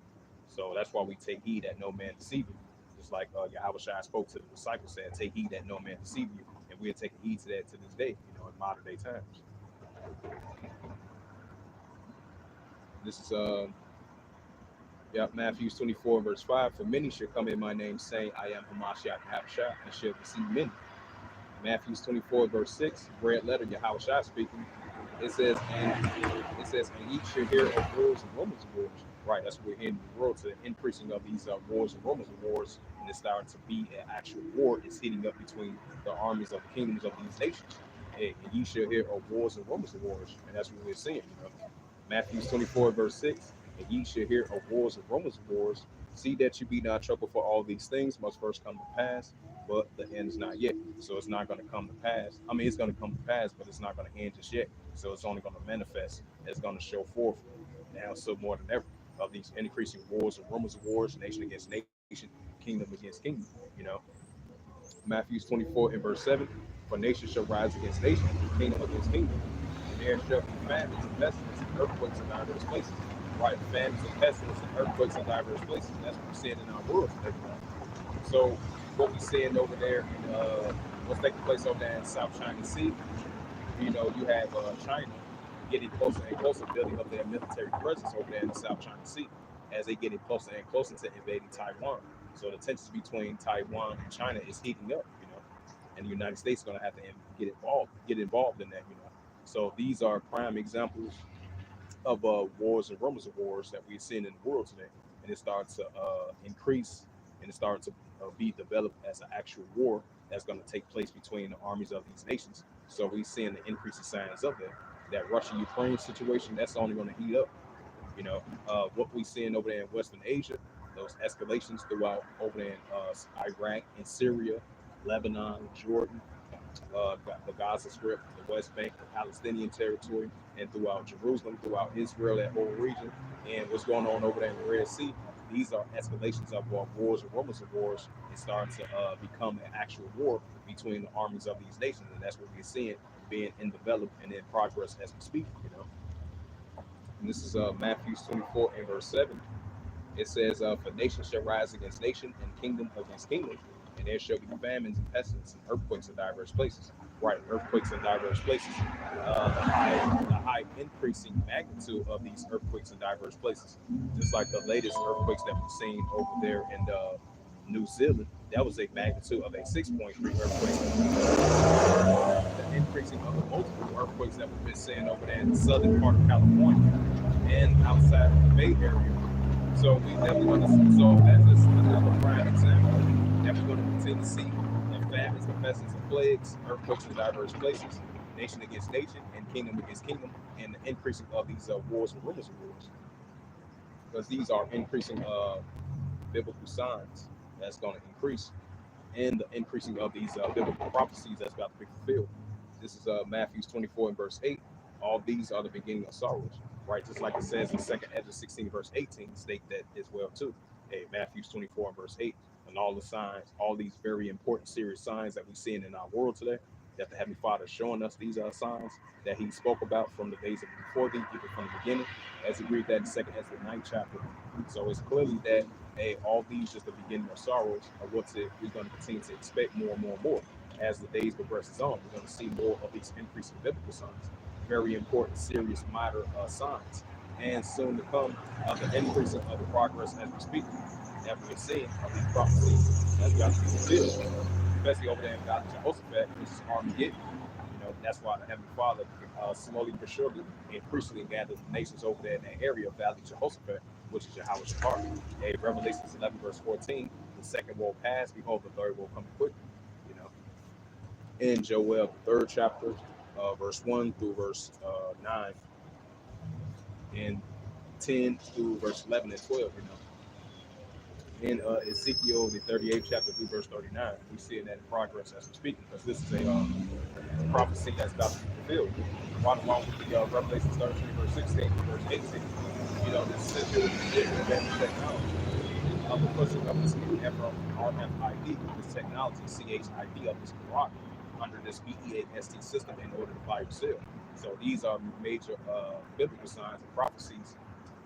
so that's why we take heed that no man deceive you. Just like Yahushua spoke to the disciples, said, "Take heed that no man deceive you," and we're taking heed to that to this day. In modern day times. This is Matthew 24 verse 5. For many shall come in my name, saying, "I am Hamashiach Abshai," and shall deceive many. Matthew 24 verse 6. Red letter Yahushua speaking. It says, and ye shall hear of wars and rumors of wars. Right, that's what we're in the world to the increasing of these wars and rumors of wars, and it's starting to be an actual war. It's heating up between the armies of the kingdoms of these nations. And ye shall hear of wars and rumors of wars, and that's what we're seeing. Matthew 24 verse 6. And ye shall hear of wars and rumors of wars. See that you be not troubled, for all these things must first come to pass, but the end is not yet. So it's not going to come to pass. I mean, it's going to come to pass, but it's not going to end just yet. So it's only going to manifest. It's going to show forth now, so more than ever, of these increasing wars and rumors of wars, nation against nation, kingdom against kingdom. You know, Matthew 24 and verse 7. For nation shall rise against nation, kingdom against kingdom, and there shall be famines and pestilence and earthquakes in diverse places. Right, famines and pestilence and earthquakes in diverse places. That's what we're seeing in our world today. So what we're seeing over there in what's taking place over there in South China Sea, you have China getting closer and closer, building up their military presence over there in the South China Sea as they getting closer and closer to invading Taiwan. So the tensions between Taiwan and China is heating up, and the United States is going to have to get involved in that. So these are prime examples of wars and rumors of wars that we're seeing in the world today, and it starts to increase, and it starts to be developed as an actual war that's going to take place between the armies of these nations. So we're seeing the increasing signs of that. That Russia-Ukraine situation, that's only going to heat up. What we're seeing over there in Western Asia, those escalations throughout over there in Iraq and Syria, Lebanon, Jordan, the Gaza Strip, the West Bank, the Palestinian territory, and throughout Jerusalem, throughout Israel, that whole region, and what's going on over there in the Red Sea. These are escalations of wars and rumors of wars. It's starting to become an actual war between the armies of these nations, and that's what we're seeing being in development and in progress as we speak. And this is Matthew 24 and verse 7. It says, for nation shall rise against nation, and kingdom against kingdom, and there shall be famines and pestilence and earthquakes in diverse places. Right, earthquakes in diverse places. The high increasing magnitude of these earthquakes in diverse places, just like the latest earthquakes that we've seen over there in New Zealand, that was a magnitude of a 6.3 earthquake. The increasing of the multiple earthquakes that we've been seeing over there in the southern part of California and outside of the Bay Area. So we definitely going to see, so that's just another prime example that we're going to continue to see of famines, the pestilence, and plagues, earthquakes in diverse places, nation against nation, and kingdom against kingdom, and the increasing of these wars and rumors of wars. Because these are increasing biblical signs that's going to increase, and the increasing of these biblical prophecies that's about to be fulfilled. This is Matthew 24 and verse 8. All these are the beginning of sorrows. Right, just like it says in 2 Hedges 16 verse 18, state that as well too. Hey, Matthew 24 and verse 8, and all the signs, all these very important serious signs that we're seeing in our world today, that the Heavenly Father is showing us. These are signs that He spoke about from the days of before thee, even from the beginning, as we read that in 2 Ezra the 9th chapter. So it's clearly that all these just the beginning of sorrows of what's it we're going to continue to expect more and more and more as the days progresses on. We're going to see more of these increasing biblical signs, very important, serious, minor signs, and soon to come the increasing of the progress as we speak, that we're seeing of these prophecies that's got to be fulfilled, especially over there in God Jehoshaphat, which is Armageddon. That's why the Heavenly Father slowly but surely increasingly gathered the nations over there in that area of Valley Jehoshaphat, which is Yahweh Shapar. A Revelations 11 verse 14, the second will pass, behold the third will come quickly. You know, in Joel, the third chapter, verse 1 through verse 9, and 10 through verse 11 and 12. You know, in Ezekiel, the 38th chapter through verse 39, we see that in progress as we're speaking, because this is a prophecy that's about to be fulfilled. One with the Revelations 13, verse 16, verse 18. You know, this is here with the advanced technology of the pushing of this new RFID, this technology, CHID of this Quran, under this BEAST system in order to buy or sell. So these are major biblical signs and prophecies.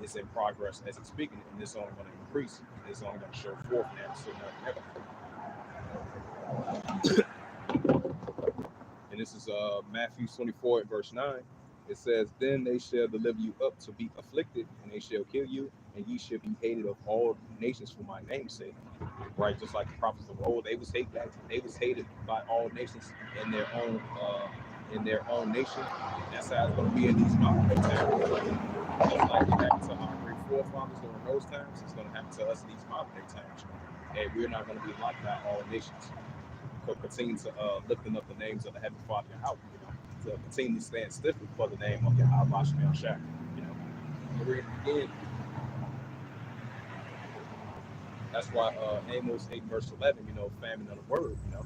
It's in progress as it's speaking, and it's only going to increase. It's only going to show forth now, so nothing and this is Matthew 24 verse 9. It says, then they shall deliver you up to be afflicted, and they shall kill you, and ye shall be hated of all nations for my name's sake. Right, just like the prophets of old, they was hated by all nations in their own nation. That's how it's going to be in these modern day times. Just like it happened to our great forefathers during those times, it's going to happen to us in these modern day times. And we're not going to be liked by all nations. So continue to lifting up the names of the Heavenly Father, Yahweh, you know, to continue to stand stiffly for the name of Yahweh Shai, you know. And we're again. That's why Amos 8 verse 11, you know, famine of the word, you know,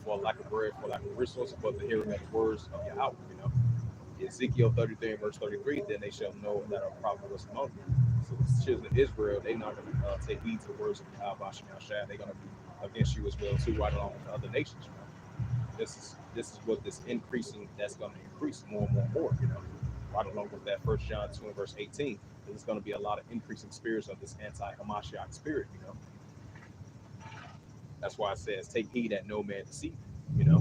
for lack of bread, for lack of resources, but the hearing of the words of Yahweh, you know. Ezekiel 33 and verse 33, then they shall know that a prophet was among them. So the children of Israel, they're not going to take heed to the words of Yahweh Shai. They're going to be against you as well too, right along with the other nations, you know. This is what this increasing, that's going to increase more and more and more, you know, right along with that 1 John 2 and verse 18. There's going to be a lot of increasing spirits of this anti-Hamashiach spirit, you know. That's why it says, take heed that no man deceive you, you know.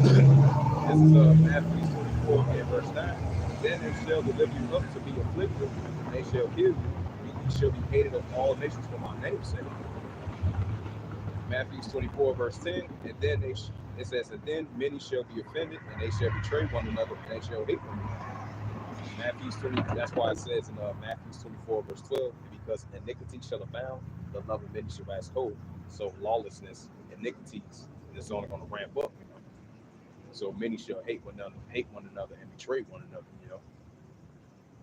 This is Matthew 24 and verse 9. Then they shall deliver you up to be afflicted, and they shall kill you. You shall be hated of all nations for my name's sake. Matthew 24 verse 10. And then it says, and then many shall be offended, and they shall betray one another, and they shall hate one another. Matthew 20. That's why it says in Matthew 24 verse 12, because iniquity shall abound, the love of many shall wax cold. So lawlessness, iniquities, is only going to ramp up. You know? So many shall hate one another, and betray one another. You know,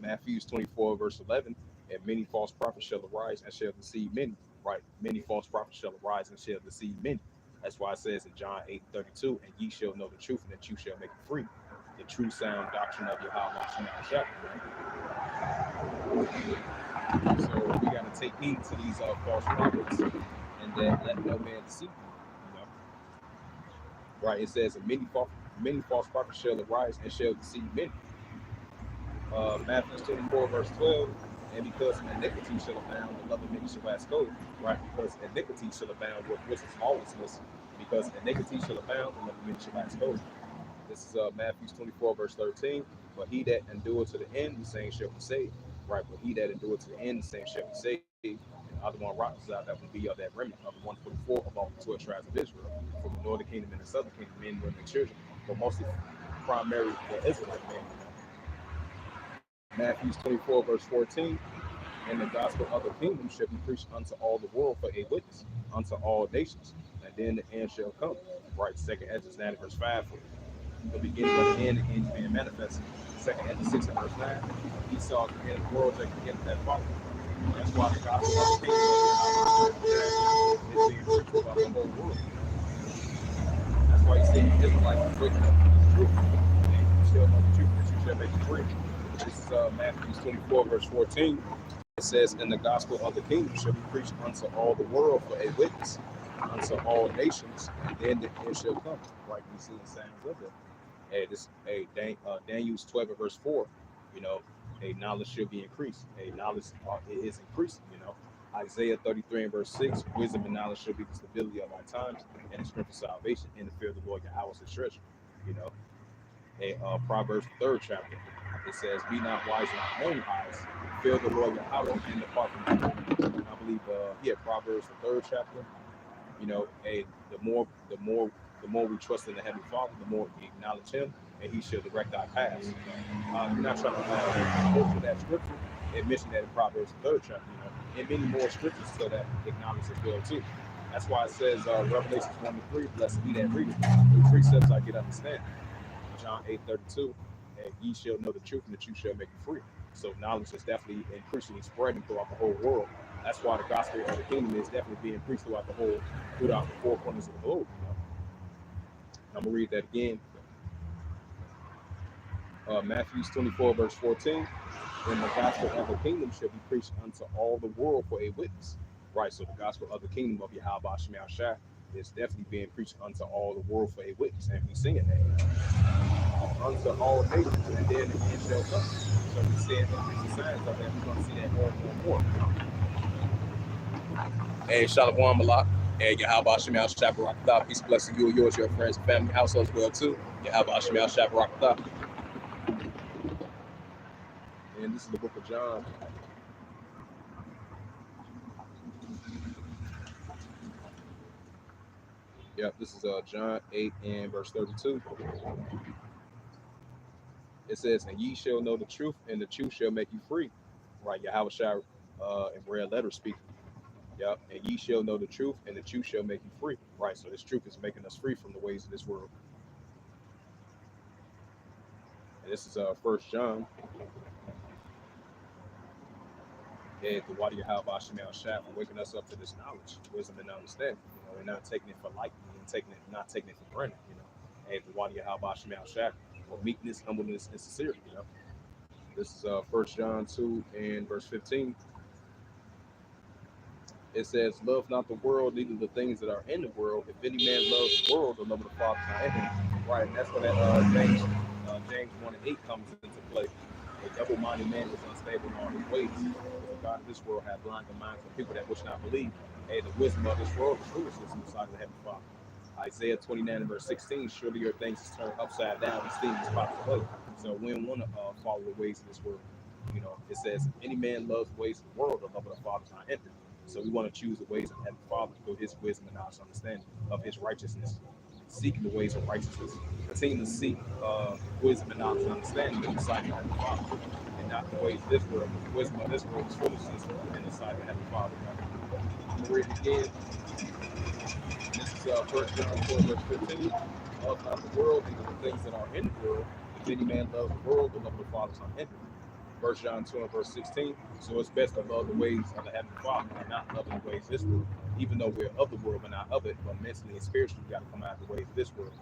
Matthew 24 verse 11, and many false prophets shall arise and shall deceive many. Right, many false prophets shall arise and shall deceive many. That's why it says in John 8:32, and ye shall know the truth, and that you shall make it free. The true sound doctrine of Yahweh. So we got to take heed to these false prophets, and then let no man deceive you. You know, right? It says, and many false prophets shall arise and shall deceive many. Matthew 24 verse 12, and because iniquity shall abound, the love of many shall wax cold. Right? Because iniquity shall abound, which is lawlessness. Because iniquity shall abound, the love of many shall wax cold. This is Matthew 24 verse 13. But he that endureth to the end, the same shall be saved. Right? But he that endureth to the end, the same shall be saved. And the other one rises out, that will be of that remnant of the 144 of all the 12 tribes of Israel, from the northern kingdom and the southern kingdom, men, women, and children, but mostly primarily the Israelite men. Matthew 24 verse 14, and the gospel of the kingdom shall be preached unto all the world for a witness unto all nations, and then the end shall come. Right, second Hedges 9 verse 5, for the beginning of the end being manifested. Second Hedges 6 verse 9, he saw the end of the world that begins that follow. That's why the gospel of the kingdom is being preached about the whole world. That's why he said the Israelites waking up to the truth. And you shall know the truth, that you shall make it free. This is Matthew 24 verse 14. It says, and the gospel of the kingdom shall be preached unto all the world for a witness unto all nations, and then the end shall come. Right, we see the signs of it. Hey, Daniel's 12 verse 4, you know, a knowledge should be increased. A knowledge it is increasing, you know. Isaiah 33 and verse 6, wisdom and knowledge should be the stability of our times, and the strength of salvation, and the fear of the Lord Yahweh is treasure, you know. Proverbs the 3rd chapter, it says, be not wise in our own eyes, fear the Lord Yahweh and depart from evil. I believe Proverbs the 3rd chapter, you know, the more we trust in the Heavenly Father, the more we acknowledge him, and he shall direct our paths. You're not trying to quote that scripture, It mentioned that in Proverbs the third chapter, and many more scriptures so that acknowledge as well too. That's why it says Revelations 1-3, blessed be that reader. Through precepts I get understanding. John 8:32, and ye shall know the truth, and the truth shall make you free. So knowledge is definitely increasingly spreading throughout the whole world. That's why the gospel of the kingdom is definitely being preached throughout the four corners of the globe. I'm gonna read that again. Matthew 24, verse 14. And the gospel of the kingdom shall be preached unto all the world for a witness. Right, so the gospel of the kingdom of Yahweh Shema Shai is definitely being preached unto all the world for a witness. And we sing it now. Unto all nations, and then the end shall come. So we see increasing signs of that. We're going to see that more and more. Hey, Shalom Malak. And Yahweh Shema Shai Barakatah. Peace, blessing you and yours, your friends, and family, households as well too. Yahweh Shema Shai Barakatah. And this is the book of John. Yep, this is John 8 and verse 32. It says, and ye shall know the truth, and the truth shall make you free. Right, Yahweh Shai in red letters speaking. Yep, and ye shall know the truth, and the truth shall make you free. Right, so this truth is making us free from the ways of this world. And this is 1 John. And the water Yahweh Shema Shai for waking us up to this knowledge, wisdom, and understanding. And not taking it for lightly, and not taking it for granted. And the water Yahweh Shema Shai for meekness, humbleness, and sincerity. This is 1 John 2 and verse 15. It says, love not the world, neither the things that are in the world. If any man loves the world, the love of the Father is not in him. Right, and that's when that James 1:8 comes into play. A double-minded man is unstable in all his ways. The God of this world hath blinded the minds of people that which not believe. And the wisdom of this world is foolishness in the sight of the heavenly Father. Isaiah 29 and verse 16, surely your things is turned upside down and steam is popped away. So we don't want to follow the ways of this world. It says, if any man loves the ways of the world, the love of the Father is not in him. So we want to choose the ways of the Heavenly Father through his wisdom and knowledge, understanding of his righteousness. Seeking the ways of righteousness. Continue to seek wisdom and knowledge and understanding in the sight of the Heavenly Father. And not the ways of this world. The wisdom of this world is foolishness in the sight of the Heavenly Father. I'm going to read it again. This is 1 John 4, verse 15. Love not the world, neither the things that are in the world. If any man loves the world, the love of the Father is not in him. 1 John 2 and verse 16. So it's best to love the ways of the Heavenly Father and not loving the ways of this world. Even though we're of the world, but not of it, but mentally and spiritually, we got to come out of the ways of this world.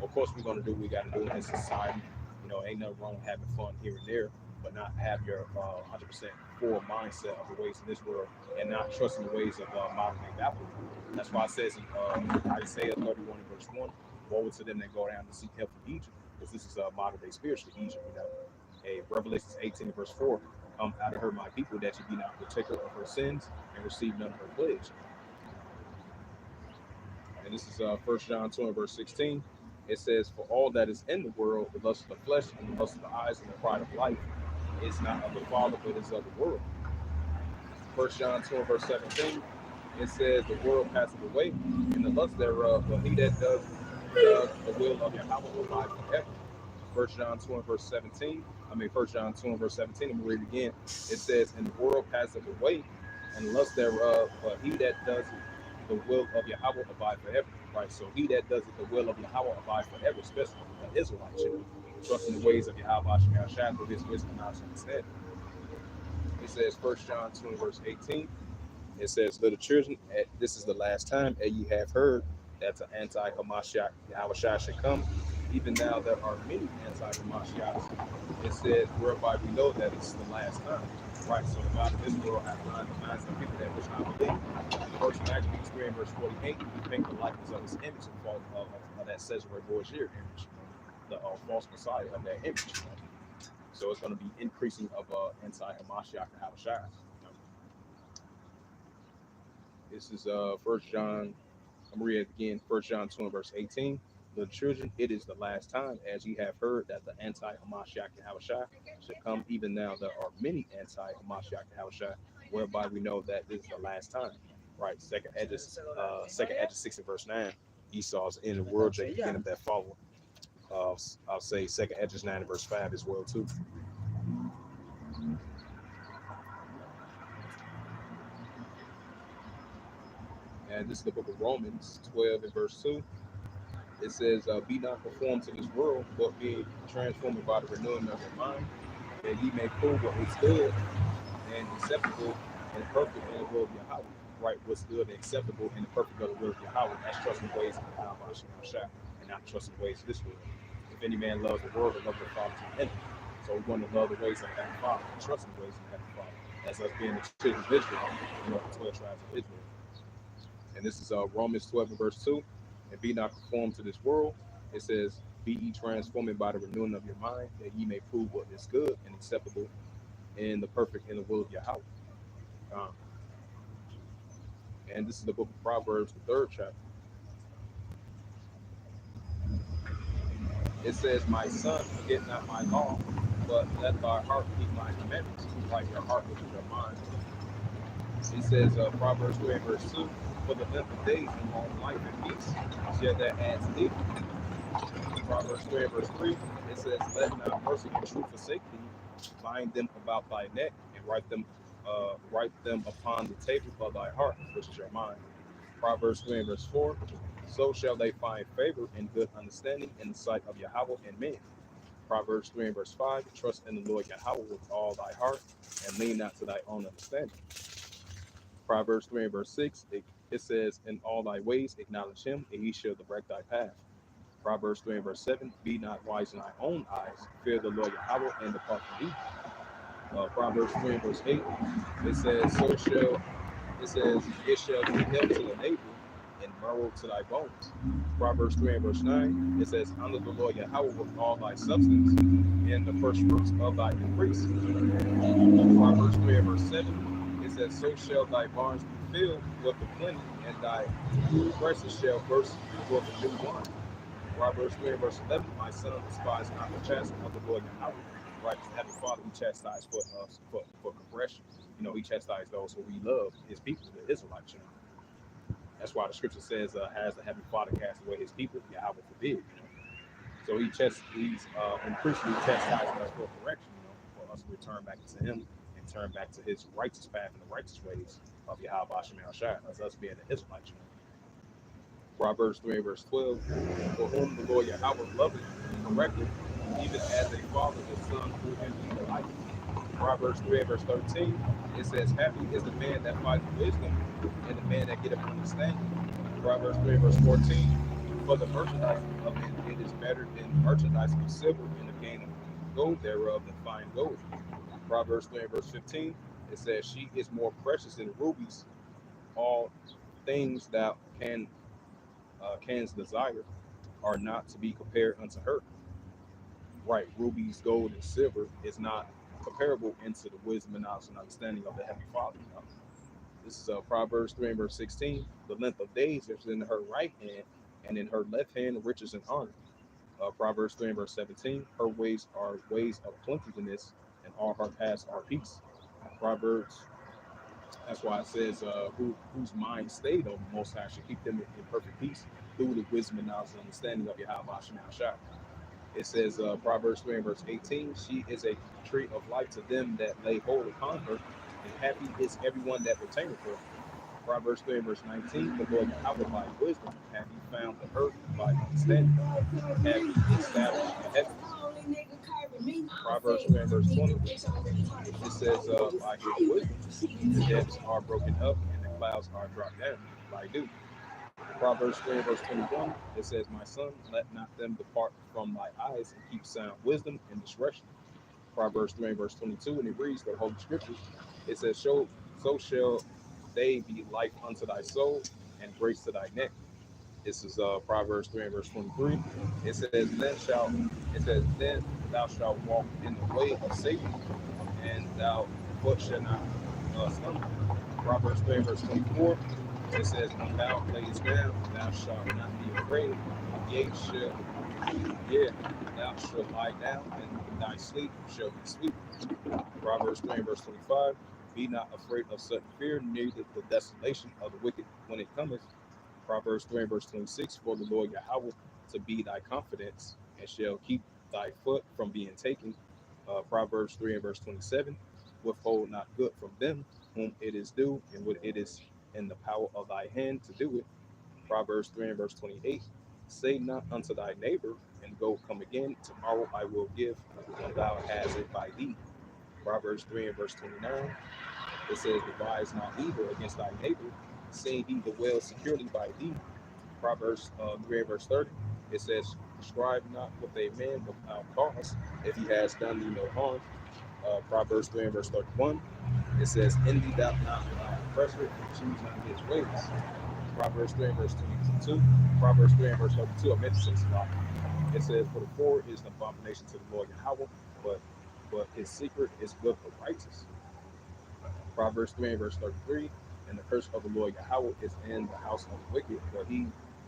Of course, we're going to do what we got to do in this society. Ain't nothing wrong with having fun here and there, but not have your 100% full mindset of the ways of this world and not trusting the ways of modern day Babylon. That's why it says in Isaiah 31 and verse 1, woe to them that go down to seek help from Egypt, because this is modern day spiritual Egypt, Revelation 18 and verse 4, come out of her, my people, that you be not partaker of her sins and receive none of her plagues. And this is 1 John 2 and verse 16. It says, for all that is in the world, the lust of the flesh and the lust of the eyes and the pride of life is not of the Father, but is of the world. 1 John 2 and verse 17, it says, the world passeth away and the lust thereof, but he that does the will of Yahweh will abide forever. 1 John 2 and verse 17. 1 John 2 and verse 17, I'm going to read it again. It says, and the world passeth away, and the lust thereof, but he that does the will of Yahweh abide forever. Right? So he that does the will of Yahweh abide forever, especially the Israelites, trusting the ways of Yahweh Shema Shai through his wisdom and knowledge and understanding. It says 1 John 2 and verse 18. It says, little children, this is the last time, and ye have heard that the anti-Hamashiach Yahweh Shai should come. Even now there are many anti-Hamashiachs. It says, whereby we know that it's the last time. Right, so the God of this world has blind the minds of people that which not believe. The first Maccabees 3 and verse 48, you think the likeness of his image of that Cesare Borgia image, the false messiah of that image. So it's going to be increasing of anti-Hamashiach Yahweh Shai. This is 1 John, I'm going to read it again, 1 John 2 and verse 18. Little children, it is the last time, as ye have heard that the anti-Hamashiach Yahweh Shai should come. Even now there are many anti-Hamashiach Yahweh Shai, whereby we know that this is the last time. Right, second Hedges 6 and verse 9. Esau's in the world, Jacob beginning that follow. I'll say second Hedges 9 and verse 5 as well too. And this is the book of Romans 12 and verse 2. It says, be not conformed to this world, but be transformed by the renewing of your mind, that ye may prove what is good and acceptable and perfect in the will of Yahweh. Right? What's good and acceptable and the perfect of the will of Yahweh. That's trusting the ways of Yahweh Shah, and not trusting the ways of this world. If any man loves the world, the love of the Father is in him. So we want to love the ways of the Heavenly Father and trust in the ways of the Heavenly Father. That's us being the children of Israel, the 12 tribes of Israel. And this is Romans 12 and verse 2. And be not conformed to this world. It says, be ye transformed by the renewing of your mind, that ye may prove what is good and acceptable and the perfect in the will of Yahweh. Um, and this is the book of Proverbs, the third chapter. It says, my son, forget not my law, but let thy heart keep my commandments. Like your heart, which is your mind. It says, Proverbs 3 verse 2, for the length of days and long life and peace, shall that adds thee. Proverbs 3 verse 3, it says, let not mercy and truth forsake thee, bind them about thy neck, and write them upon the table of thy heart, which is your mind. Proverbs 3 verse 4, so shall they find favor and good understanding in the sight of Yahweh and men. Proverbs 3 verse 5, trust in the Lord Yahweh with all thy heart, and lean not to thy own understanding. Proverbs 3 verse 6, it says, in all thy ways acknowledge him, and he shall direct thy path. Proverbs 3 verse 7, be not wise in thy own eyes, fear the Lord Yahweh, and depart from evil. Proverbs 3 verse 8, it says, it shall be health to the navel, and marrow to thy bones. Proverbs 3 verse 9, it says, honor the Lord Yahweh with all thy substance, and the first fruits of thy increase. Proverbs 3 verse 7, it says, so shall thy barns be filled with the plenty, and thy presses shall burst forth the new wine. Proverbs 3 verse 11, my son, despise not the chastisement of the Lord Yahweh. Right, Heavenly Father, he chastised for us for correction. He chastised those who we love, his people, the Israelites. That's why the scripture says, has the Heavenly Father cast away his people? Yahweh forbid. So he's increasingly chastising us for correction, for us to return back to him and turn back to his righteous path and the righteous ways of Yahweh Shemel Shai, as us being the Israelites. Proverbs 3 verse 12, for whom the Lord Yahweh loveth and correcteth, even as a father the son who him he delighteth. Proverbs 3 verse 13, it says, happy is the man that findeth wisdom, and the man that getteth understanding. Proverbs 3 verse 14, for the merchandise of it is better than merchandise of silver, and the gain of gold thereof than fine gold. Proverbs 3 verse 15, it says, she is more precious than rubies, all things that can's desire are not to be compared unto her. Right, rubies, gold, and silver is not comparable into the wisdom and knowledge and understanding of the Heavenly Father. This is Proverbs 3 and verse 16. The length of days is in her right hand, and in her left hand riches and honor. Proverbs 3 and verse 17. Her ways are ways of plenteousness, and all her paths are peace. Proverbs, that's why it says, whose mind stayed on the Most High should keep them in perfect peace through the wisdom and knowledge and understanding of Yahweh Shemel Shai. It says, Proverbs 3 and verse 18, she is a tree of life to them that lay hold upon her, and happy is everyone that retaineth her. Proverbs 3 and verse 19, the Lord Yahweh by wisdom, have you found the earth by understanding, have you established the heavens. Proverbs 3 and verse 20, it says, by his wisdom, the depths are broken up, and the clouds are dropped down by dew. Proverbs 3 verse 21, it says, my son, let not them depart from thy eyes, and keep sound wisdom and discretion. Proverbs 3 verse 22, and it reads the Holy Scriptures. It says, so shall they be life unto thy soul, and grace to thy neck. This is Proverbs 3 verse 23. Then thou shalt walk in the way of safety, and thou foot shall not stumble. Proverbs 3 verse 24. It says, when thou layest down, thou shalt not be afraid. Thou shalt lie down, and thy sleep shall be sweet. Proverbs 3 verse 25. Be not afraid of sudden fear, neither the desolation of the wicked when it cometh. Proverbs 3 verse 26. For the Lord Yahweh to be thy confidence, and shall keep thy foot from being taken. Proverbs 3 and verse 27. Withhold not good from them whom it is due, and what it is in the power of thy hand to do it. Proverbs 3 and verse 28. Say not unto thy neighbor, and go come again, tomorrow I will give when thou hast it by thee. Proverbs 3 and verse 29. It says, devise not evil against thy neighbor, seeing he dwells securely by thee. Proverbs 3 and verse 30. It says, strive not with a man without cause, if he has done thee no harm. Proverbs 3 and verse 31. It says, envy thou not thy oppressor, and choose not his ways. Proverbs 3 and verse 22. Proverbs 3 and verse 32. I meant to say a lot. It says, for the forward is an abomination to the Lord Yahweh, but his secret is with the righteous. Proverbs 3 and verse 33. And the curse of the Lord Yahweh is in the house of the wicked, but he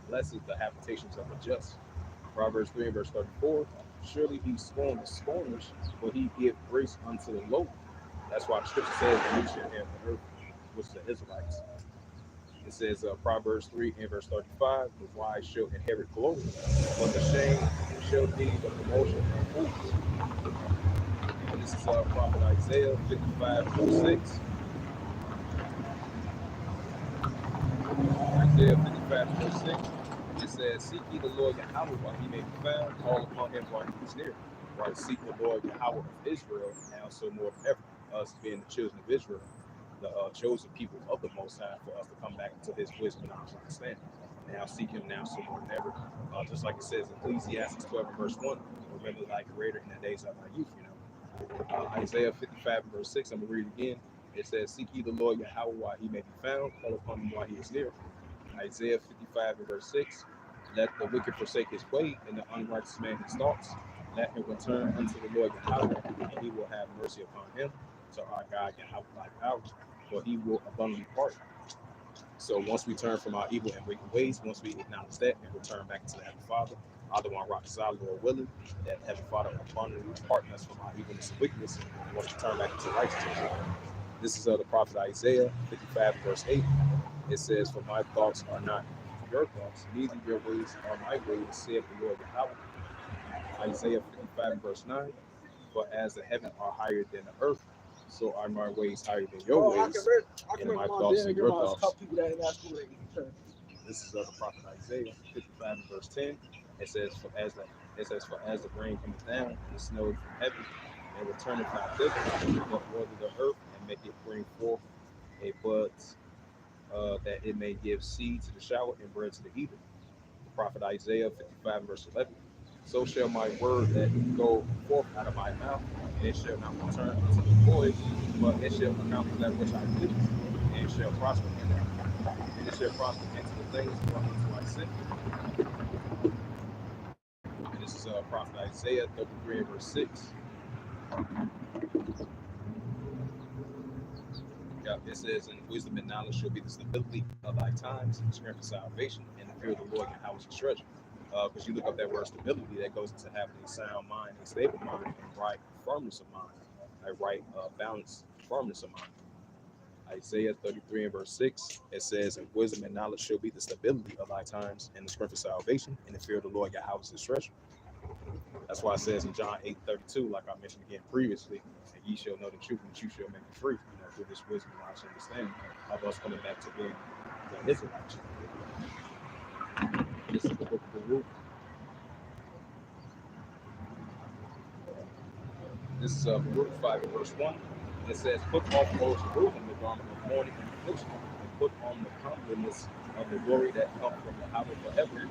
blesses the habitations of the just. Proverbs 3 and verse 34. Surely he scorned the scorners, but he give grace unto the lowly. That's why the scripture says that we should have the earth, which is the Israelites. It says Proverbs 3 and verse 35, the wise shall inherit glory, but the shame shall be the promotion of fools. And this is Prophet Isaiah 55 verse 6. Isaiah 55 verse 6. It says, seek ye the Lord Yahweh while he may be found, call upon him while he is near. Right, seek the Lord Yahweh of Israel, now so more than ever, us being the children of Israel, the chosen people of the Most High, for us to come back into his wisdom, knowledge, and understanding. Now seek him now so more than ever. Just like it says in Ecclesiastes 12 and verse 1, remember thy creator in the days of thy youth, Isaiah 55 and verse 6, I'm going to read it again. It says, seek ye the Lord Yahweh while he may be found, call upon him while he is near. Isaiah 55 and verse 6, let the wicked forsake his way, and the unrighteous man his thoughts. Let him return unto the Lord Yahweh, and he will have mercy upon him. To our God Yahweh like ours, for he will abundantly pardon. So once we turn from our evil and wicked ways, once we acknowledge that and return back to the Heavenly Father, either one rock solid or willing, that Heavenly Father will abundantly pardon us from our evilness and wickedness, and once we turn back into righteousness. This is the prophet Isaiah 55 verse 8. It says, for my thoughts are not your thoughts, neither your ways are my ways, saith the Lord Yahweh. Isaiah 55 verse 9. For as the heavens are higher than the earth, so are my ways higher than your ways, and my thoughts than your thoughts. This is the prophet Isaiah 55 verse 10. It says, for as the rain cometh down and the snow from heaven, and returneth not thither, but water the earth and make it bring forth a bud, that it may give seed to the shower and bread to the eater. The prophet Isaiah 55 verse 11. So shall my word that go forth out of my mouth, and it shall not return unto me void, but it shall accomplish that which I please, and it shall prosper in that, and it shall prosper into the things whereunto I sent it. And this is prophet Isaiah 33 and verse 6. Yeah, it says, and wisdom and knowledge shall be the stability of thy times, and the strength of salvation, and the fear of the Lord and how is his treasure. Because you look up that word stability, that goes into having a sound mind, a stable mind, and right firmness of mind, a right balanced firmness of mind. Isaiah 33 and verse 6, it says, and wisdom and knowledge shall be the stability of thy times, and the strength of salvation, and the fear of the Lord your house is treasure. That's why it says in John 8:32, like I mentioned again previously, and ye shall know the truth, and the truth shall make you free. Through this wisdom, knowledge, and understanding of us coming back to being the Israelites. This is the book of Baruch. This is Baruch 5 verse 1. It says, put off, O Jerusalem, the garment of mourning and affliction, and put on the comeliness of the glory that comes from the Yahweh forever.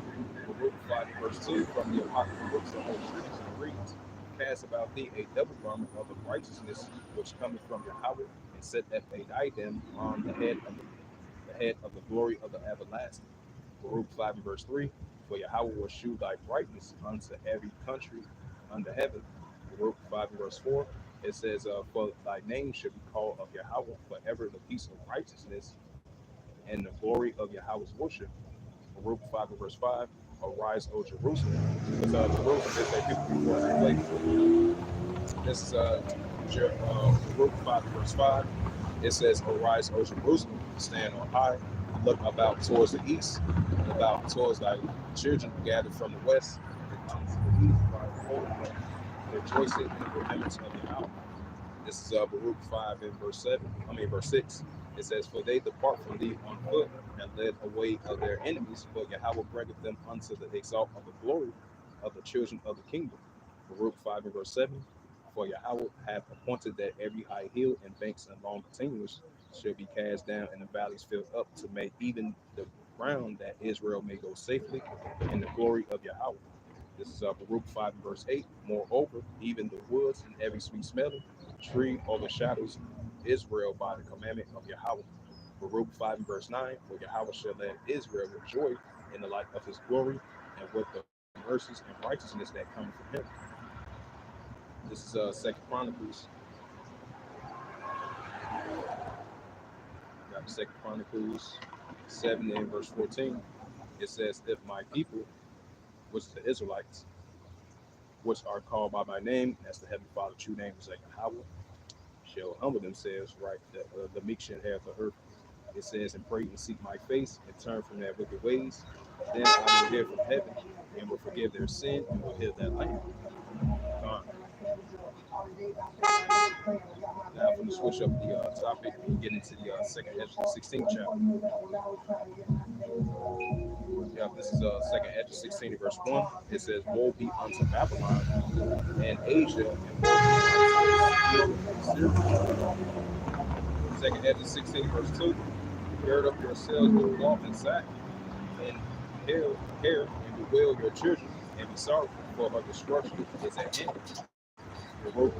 Baruch 5 verse 2, from the Apocryphal books of Holy Scriptures, and reads, cast about thee a double garment of the righteousness which cometh from Yahweh, and set a diadem on the head of the glory of the everlasting. Baruch 5 verse 3, for Yahweh will shew thy brightness unto every country under heaven. Baruch 5 verse 4, it says, for thy name should be called of Yahweh forever, the peace of righteousness and the glory of Yahweh's worship. Baruch 5 verse 5, arise, O Jerusalem. Because Jerusalem is a people before place. This is Baruch 5 verse 5. It says, arise, O Jerusalem, stand on high, look about towards the east, and about towards thy children gathered from the west, and come to the east by the holy one, rejoicing in the remembrance of the hour. This is Baruch 5 and verse 6. It says, "For they depart from thee on foot, and led away of their enemies, but Yahweh bringeth them unto the exalt of the glory of the children of the kingdom." Baruch 5 and verse 7. For Yahweh hath appointed that every high hill and banks and long continuous shall be cast down, and the valleys filled up, to make even the ground that Israel may go safely in the glory of Yahweh. This is Baruch 5 and verse 8. Moreover, even the woods and every sweet smelling tree overshadows Israel by the commandment of Yahweh. Baruch 5 and verse 9. For Yahweh shall let Israel with joy in the light of his glory, and with the mercies and righteousness that come from him. This is Second Chronicles. Got Second Chronicles 7 and verse 14. It says, "If my people, which is the Israelites, which are called by my name, that's the Heavenly Father, true name is like Yahweh, shall humble themselves," right? The meek shall have the earth. It says, "And pray and seek my face, and turn from their wicked ways. Then I will hear from heaven, and will forgive their sin, and will heal their land." Uh, Now, I'm going to switch up the topic and get into the second Hedges 16 chapter. Yeah, this is second Hedges 16 verse 1. It says, "Woe be unto Babylon and Asia, and woe be unto Syria." Second Hedges 16 verse 2. "Gird up yourselves with cloth and sack, and hair, and bewail your children, and be sorrowful, for her destruction is at hand." Baruch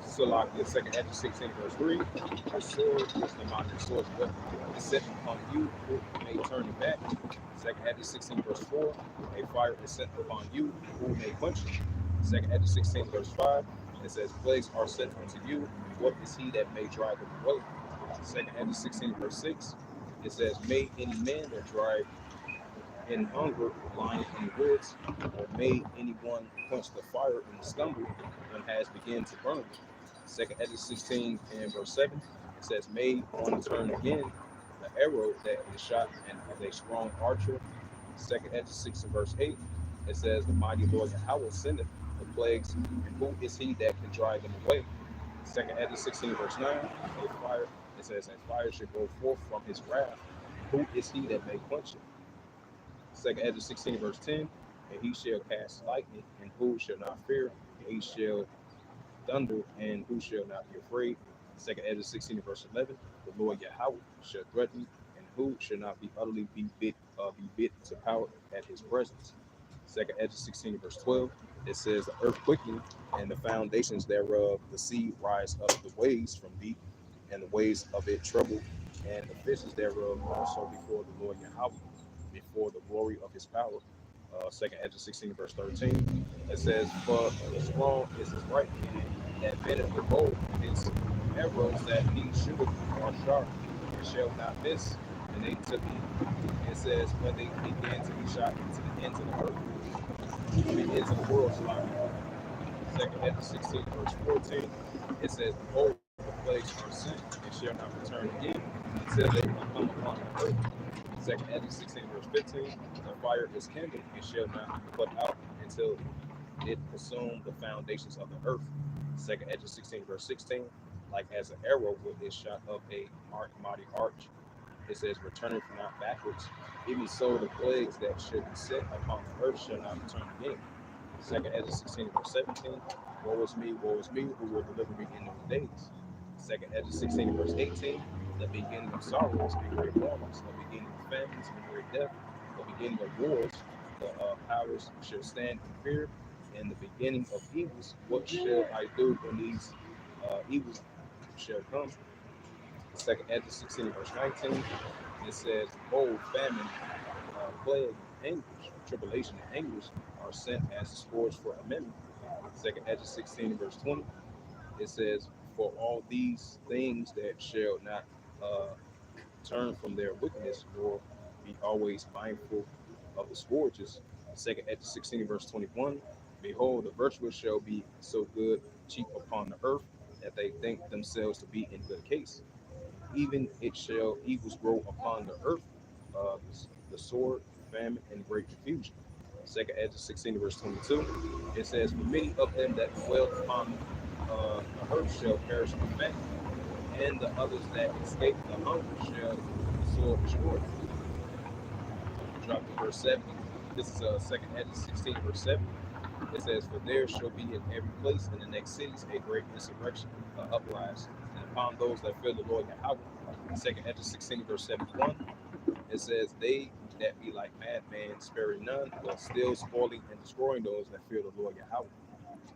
Salak, the second Hedges 16 verse 3. "The sword is the mouth of swords weapon is set upon you, who may turn it back." Second Hedges 16 verse 4. "A fire is set upon you, who may quench it." Second Hedges 16 verse 5. It says, "Plagues are sent unto you, what is he that may drive them away?" Second Hedges 16 verse 6. It says, "May any man that drive in hunger lying in the woods, or may anyone quench the fire and stumble when has begun to burn." Second Edges 16 and verse 7. It says, "May one turn again the arrow that is shot and of a strong archer." Second Edges 6 and verse 8. It says, "The mighty Lord Yahweh sendeth the plagues, and who is he that can drive them away?" Second Edges 16 verse 9. A fire, it says, "A fire should go forth from his wrath. Who is he that may quench it?" Second Ezra 16 verse 10, "And he shall cast lightning, and who shall not fear? And he shall thunder, and who shall not be afraid?" Second Ezra 16 verse 11, "The Lord Yahweh shall threaten, and who shall not be utterly be bit to power at his presence." Second Ezra 16 verse 12, it says, "The earth quickened, and the foundations thereof, the sea rise up the waves from deep, and the waves of it trouble, and the fishes thereof also before the Lord Yahweh, before the glory of his power." Second Ezra 16 verse 13. It says, "For strong is his right hand that bendeth the bow, and his arrows that he shooteth are sharp, and shall not miss, and they took it." It says, "When they began to be shot into the ends of the earth, the ends of the world." Second Ezra 16 verse 14. It says, "Behold, the plagues are sent, and shall not return again, until they come upon the earth." Second Ezra 16 verse 15. "The fire is kindled, and shall not be put out, until it consume the foundations of the earth." Second Ezra 16 verse 16. "Like as an arrow with its shot of a mighty arch," it says, "returning not backwards. Even so, the plagues that should be set upon the earth shall not return again." Second Ezra 16 verse 17. Woe is me, who will deliver me in those days?" Second Ezra 16 verse 18. "The beginning of sorrows and great mournings, the beginning of famines and great death, the beginning of wars, the powers shall stand in fear, and the beginning of evils. What shall I do when these evils shall come?" Second Ezra 16 verse 19. It says, "Behold, famine, plague, anguish, tribulation, and anguish are sent as the scourge for a minute." Second Ezra 16 verse 20. It says, "For all these things that shall not uh, turn from their wickedness, nor be always mindful of the scourges." Second Ezra 16 verse 21. "Behold, the virtuous shall be so good, cheap upon the earth, that they think themselves to be in good case. Even it shall evils grow upon the earth, uh, the sword, famine, and great confusion." Second Ezra 16 verse 22. It says, "For many of them that dwell upon the earth shall perish with famine, and the others that escape the hunger shall the sword destroy. Drop to verse 7. This is second Hedges 16, verse 7. It says, "For there shall be in every place in the next cities a great insurrection, uprising, and upon those that fear the Lord Yahweh." Second Hedges 16, verse 71. It says, "They that be like madmen, sparing none, but still spoiling and destroying those that fear the Lord Yahweh."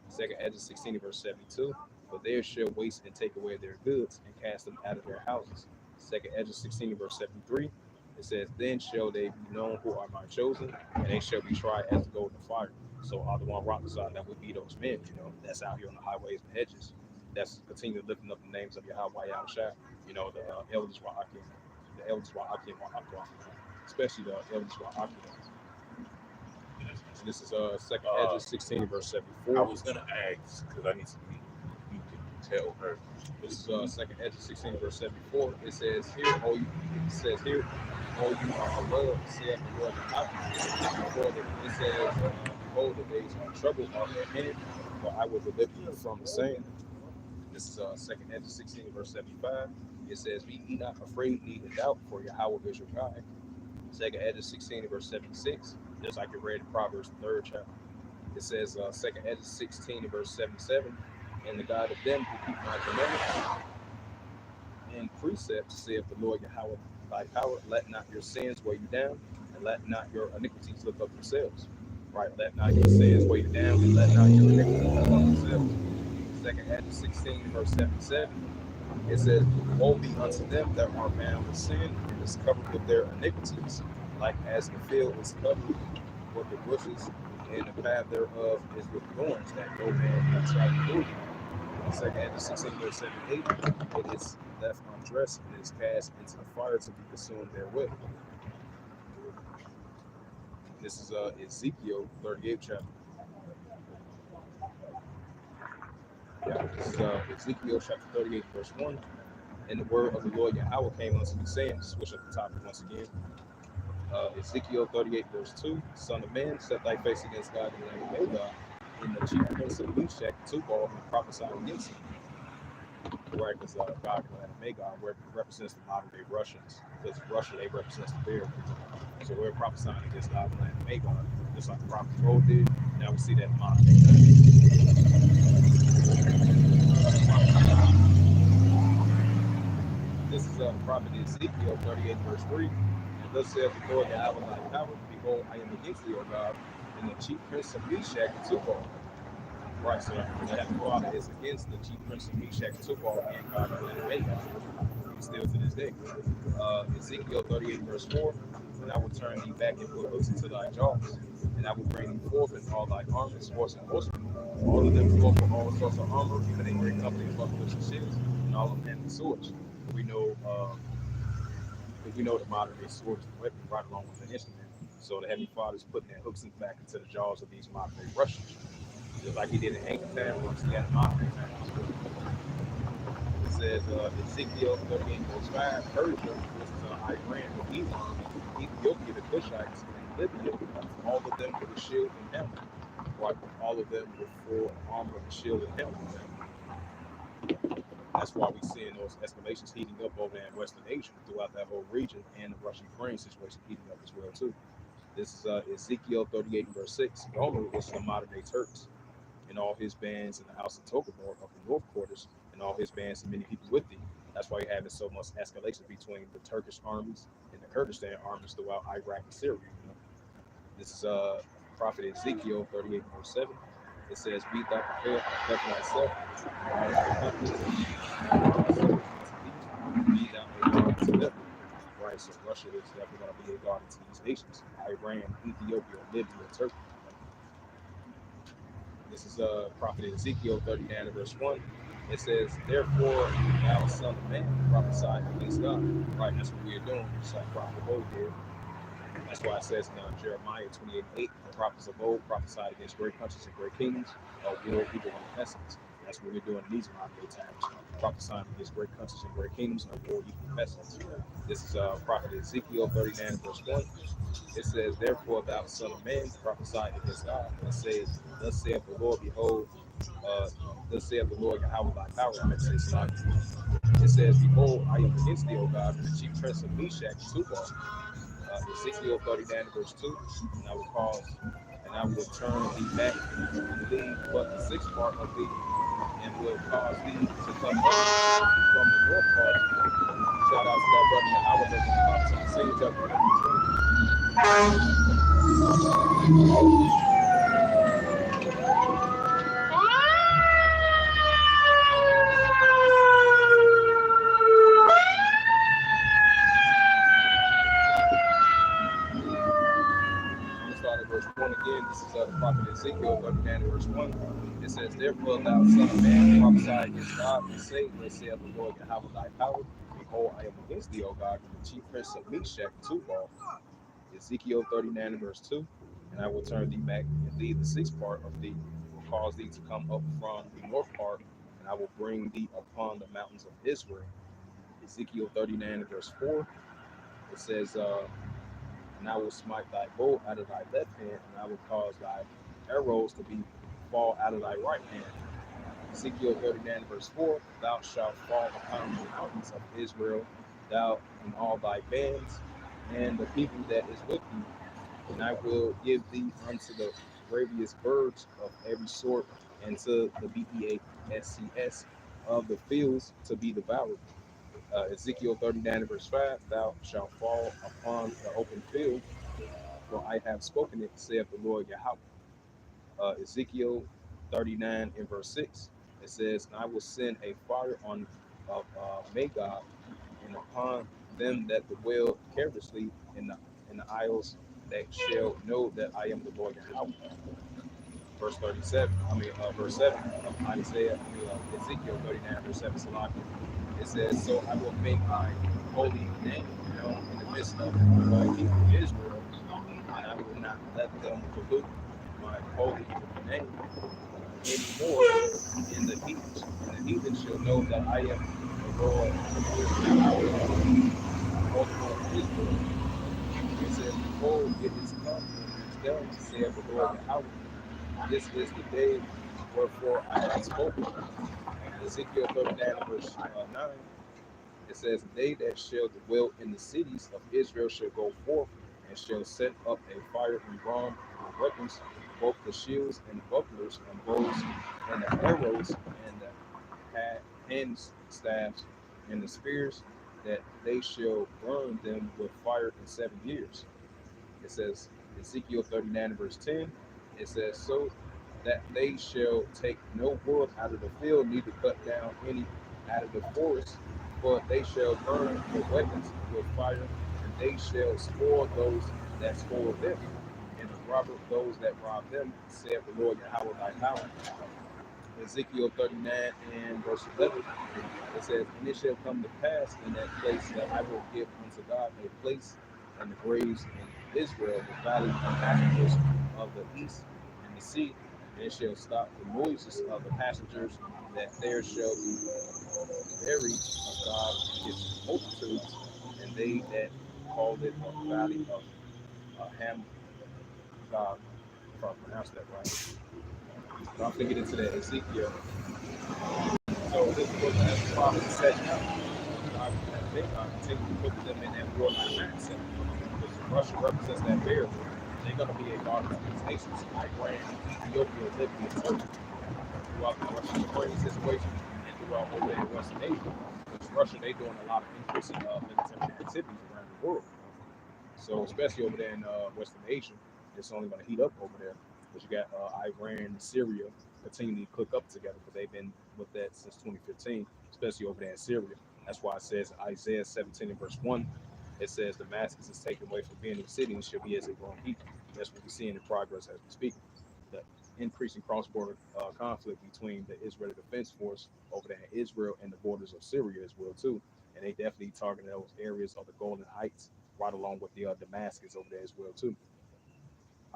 Second Ezra 16, verse 72. "For there shall waste and take away their goods and cast them out of their houses." Second Ezra 16, verse 73. It says, "Then shall they be known who are my chosen, and they shall be tried as the gold in the fire." So all the one prophesied that would be those men, that's out here on the highways and hedges. That's continue lifting up the names of Yahweh Yahushua, the elders Wa'akim, the elders Wa'akim, especially the elders Wa'akim. And this is second Ezra 16, verse 74. I was gonna ask because I need to be. You can tell her. This is second Ezra 16, verse 74. It says here, "Oh, you," it says here, "Oh, you are beloved, saith the Lord Yahweh." It says, "Behold, the days of trouble are at hand, for I will deliver you from the same." This is second Ezra 16, verse 75. It says, "Be ye not afraid, neither doubt, for Yahweh is your guide." Second Ezra 16, verse 76. Just like it read in Proverbs, the 3rd chapter. It says, second Ezra 16, verse 77. "And the God of them who keep my commandments and precepts, saith the Lord Yahweh by power, let not your sins weigh you down, and let not your iniquities lift up themselves." Right? Let not your sins weigh you down, and let not your iniquities lift up themselves. Second Ezra 16, verse 77. It says, "Woe be unto them that are bound with sin, and is covered with their iniquities, like as the field is covered with the bushes, and the path thereof is with thorns, that no man can travel through." Second Ezra 16, verse 78. "It is left undressed, and is cast into the fire to be consumed therewith." This is Ezekiel 38th chapter. Yeah, this is Ezekiel chapter 38, verse 1. "And the word of the Lord Yahweh came unto me, saying," switch up the topic once again. Ezekiel 38, verse 2. "Son of man, set thy face against God in the name of Magog, in the chief prince of Meshach, Tubal, and prophesy against him." Right, because God and Magog represents the modern day Russians. Because Russia, they represents the bear. So we're prophesying against God and Magog, just like the prophet Joel did. Now we see that in modern day. This is prophet Ezekiel 38, verse 3. "And thus saith the Lord Yahweh thy power, behold, I am against thee, O God, and the chief prince of Meshach and Tubal." Right, so that father is against the chief prince of Meshach and Tubal and God and Magog, still to this day. Ezekiel 38, verse 4. "And I will turn thee back and put hooks into thy jaws, and I will bring thee forth in all thy armies, horse and horsemen, all of them forth with all sorts of armor, even a great company of bucklers and shields, and all of them handling swords." We know, the modern day sword is the weapon right along with the instrument. So the Heavenly Father is putting their hooks back into the jaws of these modern day Russians, just like he did in ancient time, once he had a modern day time. It says Ezekiel 38, verse 5, "Persia," which is Iran, Egypt, Ethiopia, the Cushites, and Libya, all of them with a shield and helmet. Right, all of them with full armor and shield and helmet. That's why we're seeing those escalations heating up over in Western Asia, throughout that whole region, and the Russian-Ukraine situation heating up as well too. This is Ezekiel 38, verse 6. "Gomer," which is the modern-day Turks, and all his bands in the house of Togomor of the north quarters, and all his bands and many people with thee." That's why you're having so much escalation between the Turkish armies and the Kurdistan armies throughout Iraq and Syria. This is prophet Ezekiel 38, verse 7. It says, "Be thou prepared for thyself, be thou a guard to them." Right, so Russia is definitely going to be a guard to these nations: Iran, Ethiopia, Libya, Turkey. This is prophet Ezekiel 39, verse 1. It says, "Therefore, thou son of man, prophesy against God." Right, that's what we are doing, just like prophet Joel did. That's why it says in Jeremiah 28:8, "The prophets of old prophesied against great countries and great kingdoms, war, evil, and pestilence." That's what we're doing in these modern day times, prophesying against great countries and great kingdoms, and war, evil, and pestilence. This is prophet Ezekiel 39, verse 1. It says, "Therefore, thou son of man, prophesy against God, and says, Thus saith the Lord, behold, thus saith the Lord Yahweh thy power." I meant to say, It says, "Behold, I am against thee, O God, the chief prince of Meshach and Tubal." Ezekiel 39 verse 2, and I will cause, and I will turn thee back and leave but the sixth part of thee, and will cause thee to come up from the north part. Shout out to that brother Yahweh that's in the comments on the same chapter 120. I'm gonna start at verse 1 again. This is the prophet Ezekiel 39 verse 1. It says, "Therefore, thou son of man, prophesy against God, and say, Thus saith the Lord Yahweh thy power, Behold, I am against thee, O God, the chief prince of Meshach and Tubal." Ezekiel 39 verse 2, "And I will turn thee back and leave the sixth part of thee, will cause thee to come up from the north part, and I will bring thee upon the mountains of Israel." Ezekiel 39 verse 4, it says, "And I will smite thy bow out of thy left hand, and I will cause thy arrows to be fall out of thy right hand." Ezekiel 39 verse 4, "Thou shalt fall upon the mountains of Israel, thou and all thy bands, and the people that is with thee, and I will give thee unto the ravenous birds of every sort, and to the beasts of the fields to be devoured." Ezekiel 39 verse 5, "Thou shalt fall upon the open field, for I have spoken it, saith the Lord Yahweh." Ezekiel 39 in verse 6, it says, "And I will send a fire on of Magog, and upon them that dwell carelessly in the isles, that shall know that I am the Lord Yahweh." Verse 37, verse 7 of Ezekiel 39, verse 7, Salakia. It says, "So I will make my holy name known in the midst of all people of Israel, and I will not let them pollute my holy name anymore in the heathens. And the heathen shall know that I am the Lord Yahweh, Holy One of Israel." It says, "Behold, it is come and it is done, saith the Lord Yahweh. This is the day wherefore I have spoken." Ezekiel 39, verse 9, it says, "They that shall dwell in the cities of Israel shall go forth and shall set up a fire in bronze weapons, both the shields and the bucklers and bows and the arrows and the hand staffs and the spears, that they shall burn them with fire in 7 years." It says, Ezekiel 39 verse 10, it says, "So that they shall take no wood out of the field, neither cut down any out of the forest, but they shall burn the weapons with fire, and they shall spoil those that spoil them, and rob those that rob them, saith the Lord Yahweh thy power." Ezekiel 39 and verse 11, it says, "And it shall come to pass in that place that I will give unto God a place in the graves in Israel, the valley of passengers of the east and the sea, and it shall stop the noises of the passengers, that there shall be buried of God his multitudes, and they that call it the valley of Ham God," if I pronounced that right. But I'm thinking into that Ezekiel. So this was as the prophet said now. God and Magog continue to put them in that warlike mindset. Because Russia represents that barrier. They're going to be a bother to these nations: Iran, Ethiopia, Libya, Turkey, throughout the Russia-Ukraine situation, and throughout over there in Western Asia. Because Russia, they're doing a lot of increasing military activities around the world. So especially over there in Western Asia, it's only going to heat up over there. Because you got Iran and Syria continuing to cook up together, because they've been with that since 2015, especially over there in Syria. That's why it says in Isaiah 17 and verse 1, it says, "Damascus is taken away from being a city and shall be as a growing heap." That's what we're seeing in progress as we speak. The increasing cross-border conflict between the Israeli Defense Force over there in Israel and the borders of Syria as well too. And they definitely targeting those areas of the Golden Heights, right along with the Damascus over there as well too.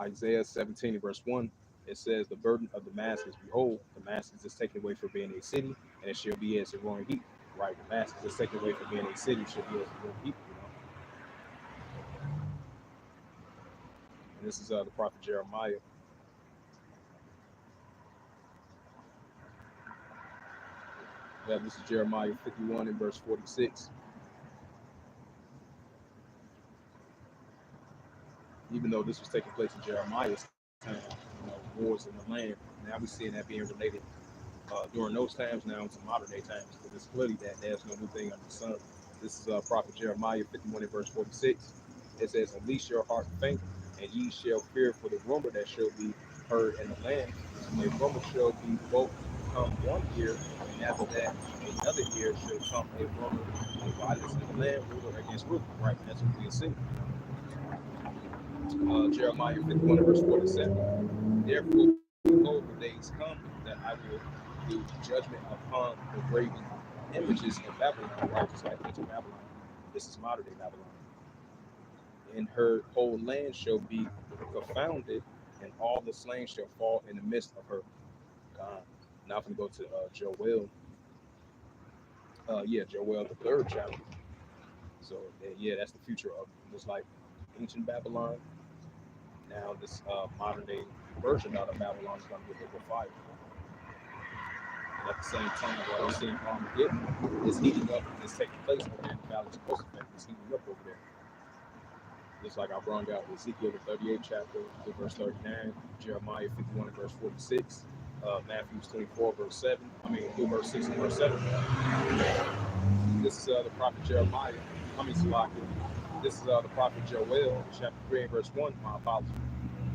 Isaiah 17 verse 1, it says, "The burden of Damascus, behold, Damascus is taken away from being a city, and it shall be as a roaring heap." Right, Damascus is taken away from being a city, shall be as a roaring heap. And this is the prophet Jeremiah. Yeah, this is Jeremiah 51 and verse 46. Even though this was taking place in Jeremiah's time, wars in the land, now we seeing that being related during those times now into modern day times. Because it's clearly that there's no new thing under the sun. This is Prophet Jeremiah 51 and verse 46. It says, "Unleash your heart faint, and ye shall fear for the rumor that shall be heard in the land. And a rumor shall be both come 1 year, and after that another year shall come a rumor of violence in the land, ruler against ruler." Right, that's what we see. Jeremiah 51 and verse 47. Therefore, behold, the days come that I will do judgment upon the graven images of Babylon, right? Just like ancient Babylon. This is modern day Babylon. And her whole land shall be confounded, and all the slain shall fall in the midst of her. God. Now I'm going to go to Joel. Joel, the third chapter. So, yeah, that's the future of just like ancient Babylon. Now, this modern day version out of Babylon is going to get hit with fire. And at the same time, what I'm seeing Armageddon is heating up and it's taking place over there in the Valley of Jehoshaphat. It's heating up over there. Just like I brought out Ezekiel, the 38th chapter, verse 39, Jeremiah 51 and verse 46, Matthew 24, verse 7, through verse 6 and verse 7. This is the prophet Jeremiah, Salakia. This is the prophet Joel, chapter 3 and verse 1, my apologies.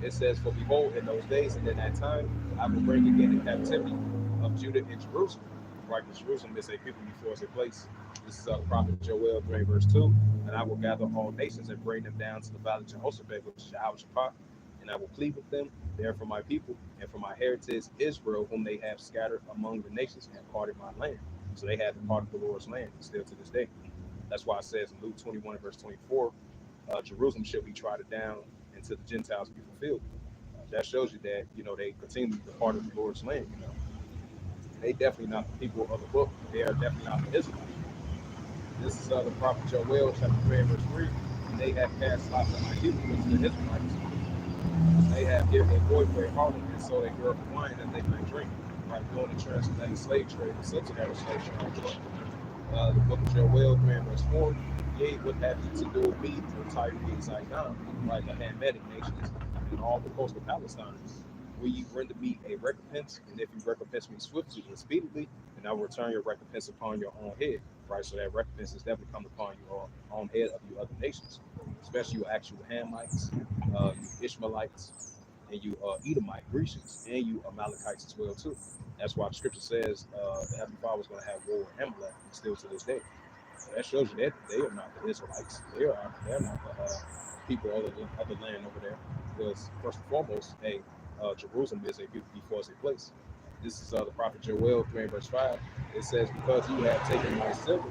It says, "For behold, in those days and in that time, I will bring again the captivity of Judah and Jerusalem." Right, because Jerusalem is a people before it's a place. This is the prophet Joel 3 verse 2. "And I will gather all nations and bring them down to the valley of Jehoshaphat, which is Jehoshaphat, and I will plead with them there for my people and for my heritage Israel, whom they have scattered among the nations and parted my land." So they had departed the Lord's land still to this day. That's why it says in Luke 21 verse 24, Jerusalem shall be trodden down until the Gentiles be fulfilled. That shows you that, they continue to depart of the Lord's land. They definitely not the people of the book. They are definitely not the Israelites. This is the prophet Joel, chapter 3, verse 3. "And they have cast lots on my people, which are the Israelites. They have given a boy for a harlot, and sold a girl for wine that they might drink." Right, doing the transatlantic slave trade, the subsidiary slave trade. The book of Joel 3 verse 4. "Yea, what have you to do with me, O Tyre and Zidon, right, the Hamitic nations, and all the coast of Palestine? Will you render me a recompense? And if you recompense me swiftly and speedily, then I will return your recompense upon your own head." Right, so that recompense is definitely coming upon your own head of you other nations, especially you actual Hamites, you Ishmaelites, and you Edomite Grecians, and you Amalekites as well too. That's why the scripture says the Heavenly Father was going to have war with Amalek, and still to this day. So that shows you that they are not the Israelites. They're not the people of the land over there. Because first and foremost, Jerusalem is a before it's a place. This is the prophet Joel 3 verse 5. It says, "Because you have taken my silver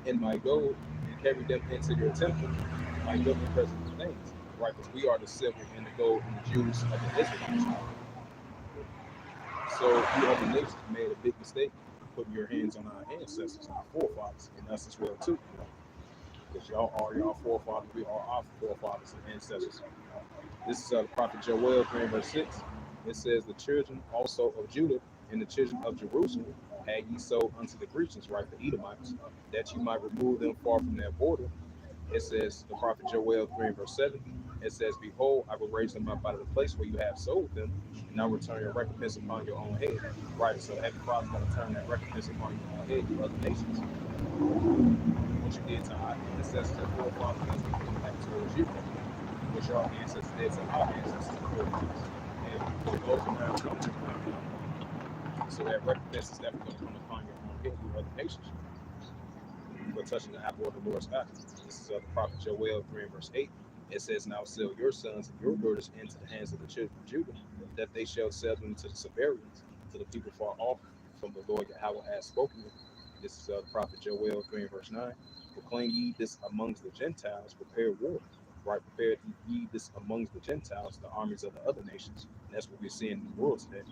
and my gold and carried them into your temple, my good and present things." Right, because we are the silver and the gold and the Jews of the Israelites. So you other nations made a big mistake putting your hands on our ancestors, our forefathers, and us as well too. Because y'all are y'all forefathers, we are our forefathers and ancestors. This is the prophet Joel 3 verse 6. It says, "The children also of Judah and the children of Jerusalem had ye sold unto the Grecians," right, the Edomites, "that you might remove them far from their border." It says, the prophet Joel 3 verse 7. It says, "Behold, I will raise them up out of the place where you have sold them, and I will return your recompense upon your own head." Right, so Heavenly Father's going to turn that recompense upon your own head, you other nations. What you did to our ancestors and forefathers, that's what you back towards you. What your ancestors did to our ancestors and forefathers. And those are now coming to you. So that recompense is definitely going to come upon your own head, you other nations, for touching the apple of the Lord's eye. This is the prophet Joel 3 verse 8. It says, "Now sell your sons and your daughters into the hands of the children of Judah, that they shall sell them to the Samaritans, to the people far off, from the Lord Yahweh has spoken." This is the prophet Joel 3 verse 9. "Proclaim ye this amongst the Gentiles, prepare war." Right, prepare ye this amongst the Gentiles, the armies of the other nations. And that's what we're seeing in the world today.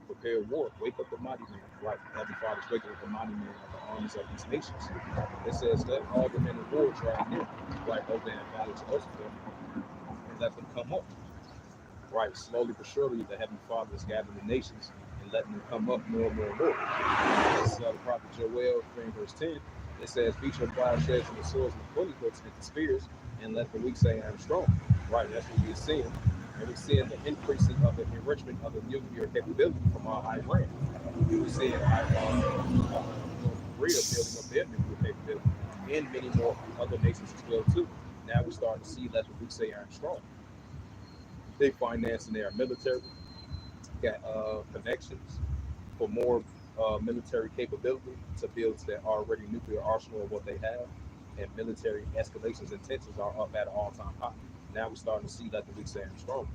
Prepare war, wake up the mighty man. Right, Heavenly Father's waking up the mighty man of the armies of these nations. It says, "Let all the men of war draw near," right, over in the valley to Joseph, and let them come up. Right, slowly but surely, the Heavenly Father is gathering the nations, and and letting them come up more and more and more. This is the prophet Joel 3 and verse 10. It says, beat your plowshares and the swords and the pointy hooks and the spears, and let the weak say, I am strong. Right, that's what we're seeing. And we're seeing the increasing of the enrichment of the nuclear capability from Iran. We're seeing North Korea building up their nuclear capability, and many more other nations as well too. Now we're starting to see, let the weak say, I am strong. They financing their military, got connections for more military capability to build to their already nuclear arsenal of what they have, and military escalations and tensions are up at an all-time high. Now we're starting to see that the weak say I'm strong.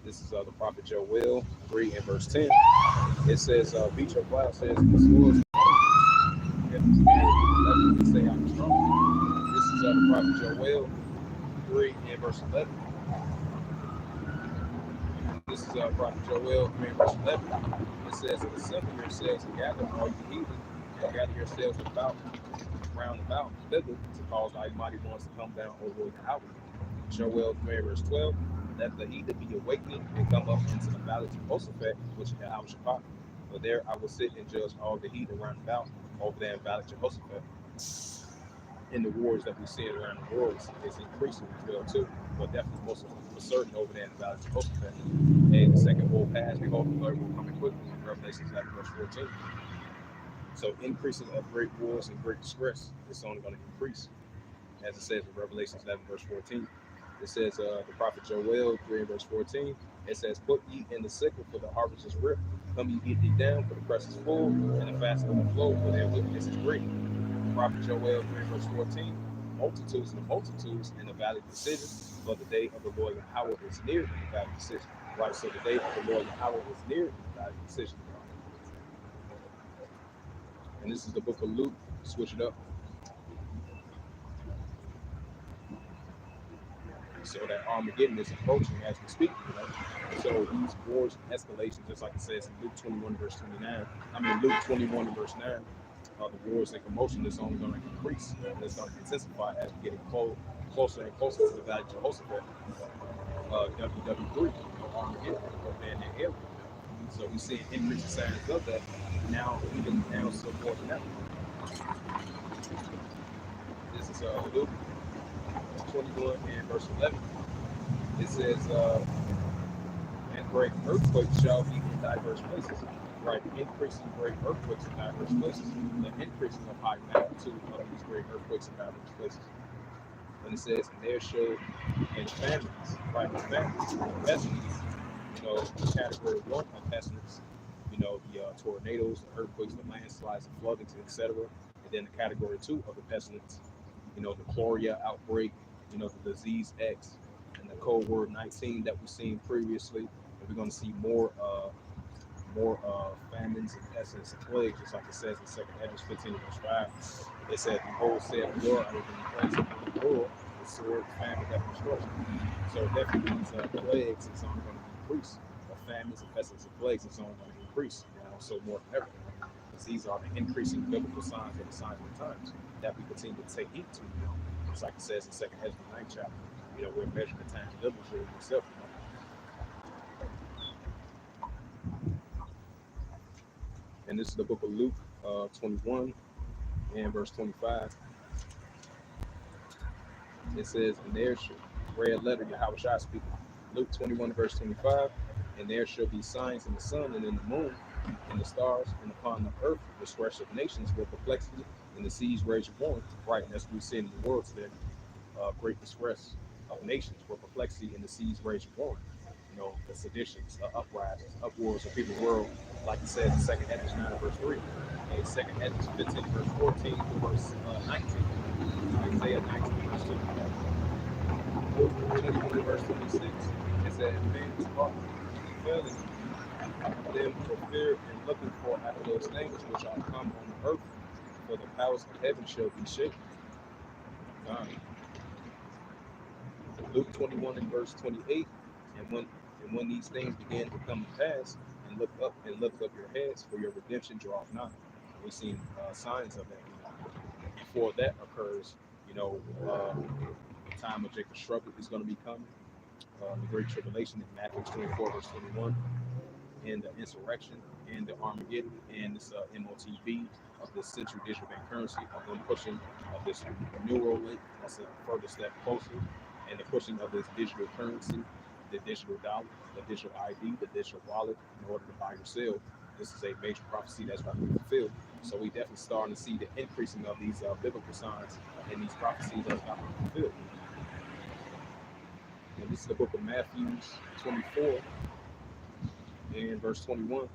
This is the prophet Joel 3 and verse 10. It says, beat your plowshares and the swords and the spears, let the weak say I'm strong. This is the prophet Joel 3 and verse 11. This is prophet Joel 3 and verse 11. It says, assemble yourselves and gather all you heathen, and gather yourselves about round about thither to cause thy mighty ones to come down, O Lord Yahweh. Joel 3 verse 12. Let the heathen be awakened and come up into the valley of Jehoshaphat, which is Yahweh Shabbat. For there I will sit and judge all the heathen round about over there in valley of Jehoshaphat. In the wars that we see around the world is increasing as well too, but definitely most for certain over there in the valley of Jehoshaphat. And the second will pass, behold, the third will come in quickly in Revelation 11 verse 14. So increasing of great wars and great distress is only going to increase, as it says in Revelation 11 verse 14. It says, the prophet Joel 3 verse 14, it says, put ye in the sickle, for the harvest is ripe. Come ye get thee down, for the press is full, and the fast overflow, for their wickedness is great. The prophet Joel 3 verse 14, multitudes and multitudes in the valley of decision, but the day of the Lord Yahweh is near in the valley of decision. Right, so the day of the Lord Yahweh is near in the valley of decision. And this is the book of Luke. Switch it up. So that Armageddon is approaching as we speak, you know. So these wars and escalations, just like it says in Luke 21 verse 29, Luke 21 verse 9, the wars and commotion is only going to increase, and it's going to intensify as we get closer and closer to the valley of Jehoshaphat, WW3, you know, Armageddon, over there in that area. So we see increasing signs of that now, even now, so more than ever. This is Luke 21 and verse 11. It says, and great earthquakes shall be in diverse places. Right, increasing great earthquakes in diverse places. The increasing of high magnitude of these great earthquakes in diverse places. And it says, and there shall, and famines, right, famines, pestilence, you know, category 1 of pestilence, you know, the tornadoes, the earthquakes, the landslides, the floodings, etc. And then the category 2 of the pestilence, you know, the chloria outbreak, you know, the disease X, and the cold word 19 that we've seen previously. And we're going to see more famines and pestilence and plagues, just like it says in 2 Hedges 15 verse 5. It says, behold, saith the Lord, I will bring plagues upon the world, the sword, famine, death, and destruction. So definitely these plagues is only going to increase. The famines and pestilence and plagues is only going to increase, you know, so more than ever. Because these are the increasing biblical signs of the signs of the times that we continue to take heed to, you know. Just like it says in 2 Hedges 9th chapter. You know, we're measuring the time biblically yourself, you know. And this is the book of Luke 21 and verse 25. It says, and there shall, red letter, Yahweh Shai speaking, Luke 21 verse 25, and there shall be signs in the sun and in the moon, and the stars, and upon the earth the distress of nations with perplexity, and the seas rage of war. Right, and that's what we see in the world today. Great distress of nations with perplexity, and the seas rage of war. You know, the seditions, uprisings, upwars of people world, like it says in 2 Hedges 9 verse 3, and 2 Hedges 15 verse 14 to verse 19, Isaiah 19 verse 2. Luke 21 verse 26, it said, man's heart failing them for fear and looking for after those things which are come on the earth, for the powers of heaven shall be shaken. Luke 21 and verse 28, and when these things begin to come to pass, and lift up your heads, for your redemption draweth nigh. We've seen signs of that. You know, before that occurs, you know, the time of Jacob's struggle is going to be coming. The Great Tribulation in Matthew 24 verse 21, and the insurrection and the Armageddon and this MOTB of this central digital bank currency, of them pushing of this neural link, that's a further step closer, and the pushing of this digital currency, the digital dollar, the digital ID, the digital wallet, in order to buy or sell. This is a major prophecy that's about to be fulfilled. So we definitely starting to see the increasing of these biblical signs and these prophecies that's about to be fulfilled. And this is the book of Matthew 24 and verse 21.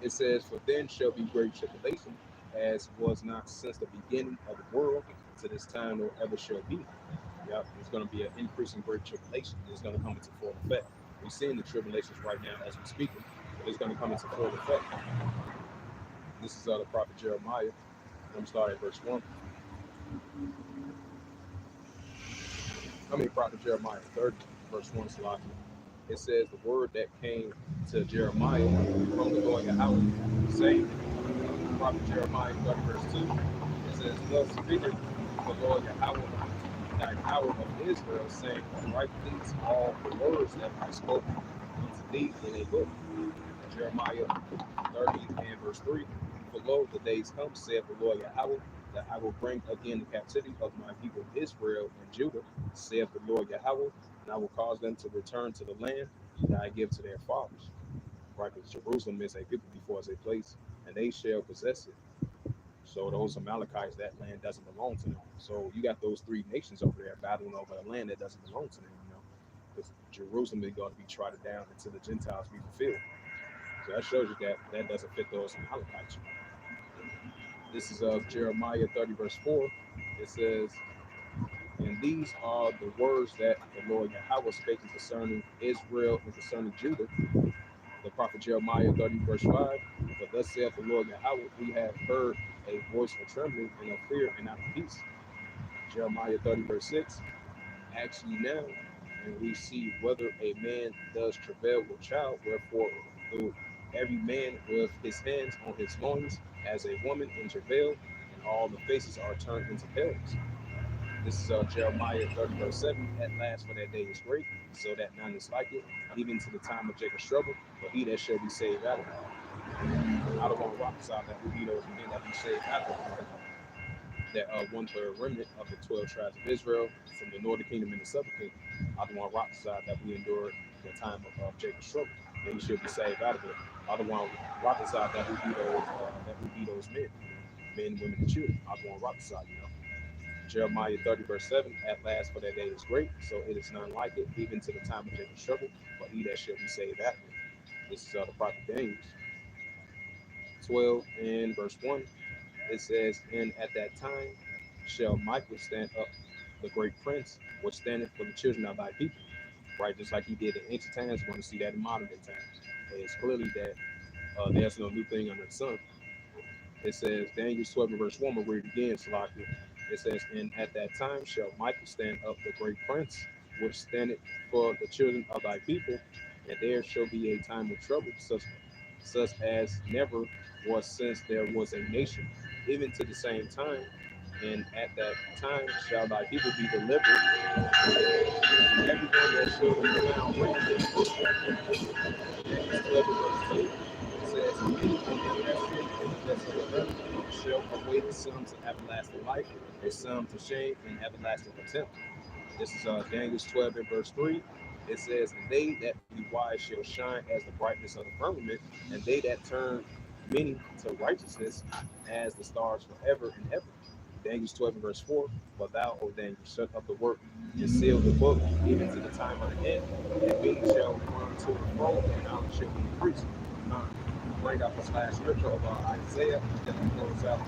It says, "For then shall be great tribulation, as was not since the beginning of the world to this time nor ever shall be." Yep, there's going to be an increasing great tribulation. It's going to come into full effect. We're seeing the tribulations right now as we're speaking, but it's going to come into full effect. This is the prophet Jeremiah. I'm going to start at verse 1. Prophet Jeremiah 30, verse 1, Salakia. It says, "The word that came to Jeremiah from the Lord Yahweh, saying," prophet Jeremiah 30, verse 2, it says, "Thus speaketh the Lord Yahweh, thy power of Israel, saying, write these all the words that I spoke unto thee in a book." Jeremiah 30 and verse 3, "For lo, the days come, saith the Lord Yahweh, that I will bring again the captivity of my people Israel and Judah, saith the Lord Yahweh, and I will cause them to return to the land that I give to their fathers." Right, because Jerusalem is a people before it's a place, and they shall possess it. So those Amalekites, that land doesn't belong to them. So you got those three nations over there battling over a land that doesn't belong to them, because Jerusalem is going to be trodden down until the Gentiles be fulfilled. So that shows you that that doesn't fit those Amalekites. This is Jeremiah 30, verse 4. It says, "And these are the words that the Lord Yahweh spake concerning Israel and concerning Judah." The prophet Jeremiah 30, verse 5, "For thus saith the Lord Yahweh, we have heard a voice of trembling and of fear and not of peace." Jeremiah 30, verse 6, "Ask ye now, and we see whether a man does travail with child, wherefore though every man with his hands on his loins as a woman in travail, and all the faces are turned into paleness." This is Jeremiah 30, verse 7, "At last for that day is great, so that none is like it, even to the time of Jacob's trouble, but he that shall be saved out of it." I don't want to prophesy that will be those men that be saved out of it. That one-third remnant of the 12 tribes of Israel from the northern kingdom and the southern kingdom. I don't want to prophesy that we endured the time of Jacob's trouble, and he should be saved out of it. I don't want to prophesy that we be those men, men, women, and children. I don't want to prophesy. Jeremiah 30, verse 7, "At last for that day is great, so it is none like it, even to the time of Jacob's trouble, but he that shall be saved after it." This is the prophet Daniel 12 and verse 1. It says, "And at that time shall Michael stand up, the great prince, which standeth for the children of thy people." Right, just like he did in ancient times, we're going to see that in modern day times. It's clearly that there's no new thing under the sun. It says, Daniel 12 and verse 1, we'll read it again, Salakia. It says, "And at that time shall Michael stand up, the great prince, which standeth for the children of thy people, and there shall be a time of trouble, such as never was since there was a nation, even to the same time. And at that time shall thy people be delivered, and everyone that shall be found written." James 12 and verse 2, it says, "Many in them that sleep in the dust of the earth shall awake some to everlasting life, and some to shame and everlasting contempt." This is Daniel 12 and verse 3. It says, "And they that be wise shall shine as the brightness of the firmament, and they that turn many to righteousness as the stars forever and ever." Daniel 12 and verse 4, "But thou, O Daniel, shut up the work and seal the book, even to the time of the end, and many shall run to and fro, and knowledge shall be increased." Now, bring out this last scripture of Isaiah, then we close out.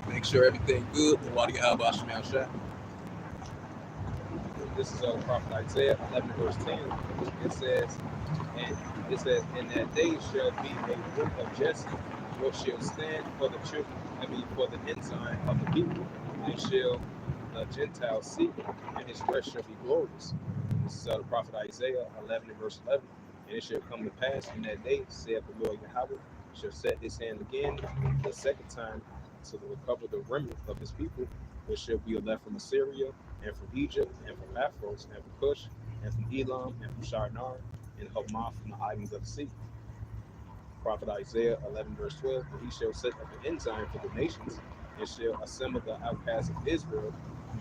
Make sure everything good. The Wadi Al Shah. This is prophet Isaiah 11 verse 10. It says, and it says, "In that day shall be a root of Jesse, which shall stand for the children, for the ensign of the people, and shall the Gentiles see, and his rest shall be glorious." This is the prophet Isaiah 11 and verse 11. "And it shall come to pass in that day, saith the Lord Yahweh, shall set his hand again the second time to recover the remnant of his people, which shall be left from Assyria, and from Egypt, and from Pathros, and from Cush, and from Elam, and from Shinar, and Hamath from the islands of the sea. Prophet Isaiah 11, verse 12, and he shall set up an ensign for the nations, and shall assemble the outcasts of Israel,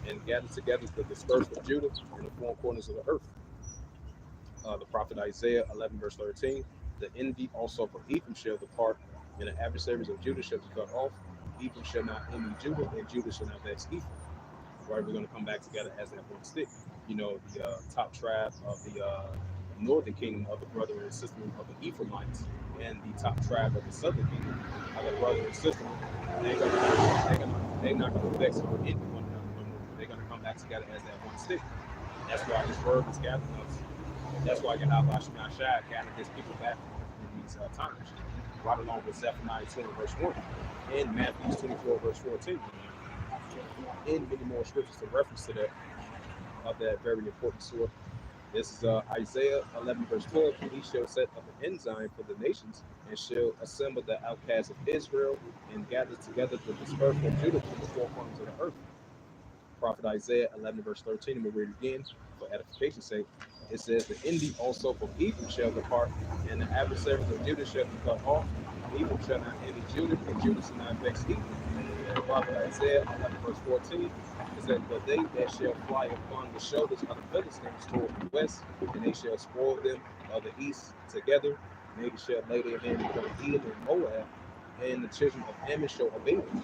and gather together the dispersed of Judah in the four corners of the earth. The prophet Isaiah 11, verse 13, the envy also from Ephraim shall depart, and the adversaries of Judah shall be cut off. Ephraim shall not envy Judah, and Judah shall not vex Ephraim. Right, we're going to come back together as that one stick. You know, the top tribe of the northern kingdom of the brother and sister of the Ephraimites, and the top tribe of the southern kingdom of the brother and sister. They're not going to vex or envy one another no more. They're going to come back together as that one stick. That's why this word is gathering us. That's why Yahweh Shemai Shai gathered his people back in these times, right along with Zephaniah 20, verse 1, and Matthew 24, verse 14, and many more scriptures to reference to that, of that very important sword. This is Isaiah 11, verse 12, and he shall set up an ensign for the nations, and shall assemble the outcasts of Israel, and gather together the dispersed of Judah from the four corners of the earth. Prophet Isaiah 11, verse 13, and we'll read it again for edification's sake. It says, the envy also from Ephraim shall depart, and the adversaries of Judah shall be cut off. Ephraim shall not envy Judah, and Judah shall not vex Ephraim. And Prophet Isaiah 11, verse 14, it says, but they that shall fly upon the shoulders of the Philistines toward the west, and they shall spoil them of the east together, and they shall lay their hand upon Edom and Moab, and the children of Ammon shall obey them.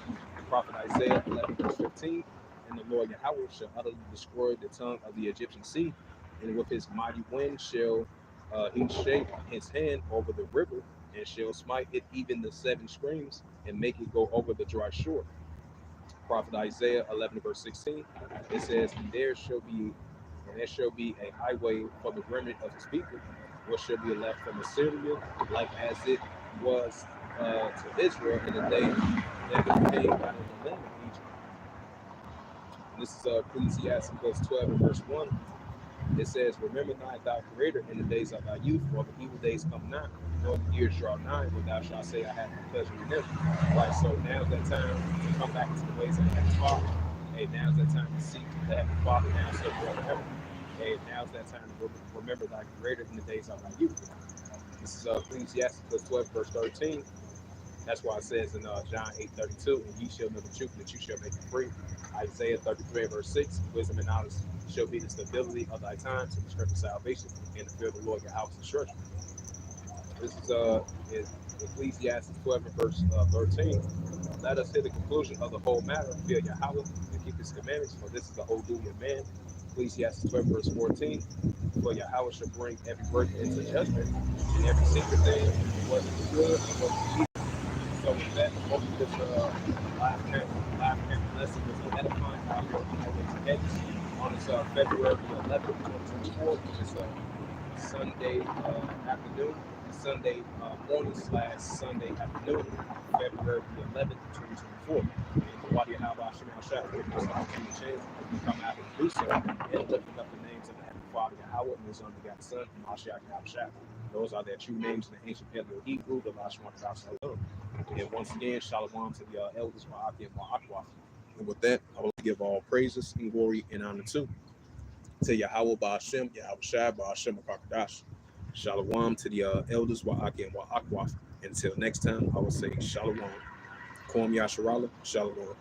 Prophet Isaiah 11, verse 15, and the Lord Yahweh shall utterly destroy the tongue of the Egyptian sea, and with his mighty wind shall he shake his hand over the river, and shall smite it even the seven streams, and make it go over the dry shore. Prophet Isaiah 11, verse 16, it says, and there shall be a highway for the remnant of his people, which shall be left from Assyria, like as it was to Israel in the day that it came out of the land of Egypt. This is Ecclesiastes 12 and verse 1. It says, remember not thy creator in the days of thy youth, for the evil days come not, nor the years draw nigh, when thou shalt say, I had no pleasure in them. Right, so now's that time to come back into the ways of the Heavenly Father. Hey, now's that time to seek the Heavenly Father now, so forever. Hey, now's that time to remember thy creator in the days of thy youth. This is Ecclesiastes 12, verse 13. That's why it says in John 8:32, and ye shall know the truth, that you shall make you free. Isaiah 33, verse 6, wisdom and knowledge shall be the stability of thy times, and the strength of salvation, and the fear of the Lord your house instruction. This is Ecclesiastes 12 and verse 13. Let us hear the conclusion of the whole matter. Fear Yahweh and keep his commandments, for this is the whole duty of man. Ecclesiastes 12 verse 14. For Yahweh shall bring every work into judgment, and every secret thing, whether it's good or whether it's evil. So with that, hopefully this live camp lesson was edifying out here on the highway to Hedges on this February 11th, 2024, which is Sunday afternoon, Sunday morning / Sunday afternoon, February 11th, 2024. And Wadi Yahweh Shemai Shai, we're going to chance to come out and do so, and lifting up the names of the Heavenly Father Yahweh and his unbegotten Son, Mashiach Yahweh Shai. Those are their true names in the ancient Paleo Hebrew, the Lashwan Salam. And once again, Shalom to the elders, Ma'aki and Ma'akwaf. And with that, I will give all praises and glory and honor to Yahweh Ba'ashem, Yahweh Shai, Ba'ashem Akakadash. Shalom to the elders, Wa'aki and Wa'akwaf. Until next time, I will say Shalom. Kwam Yasharala, Shalom.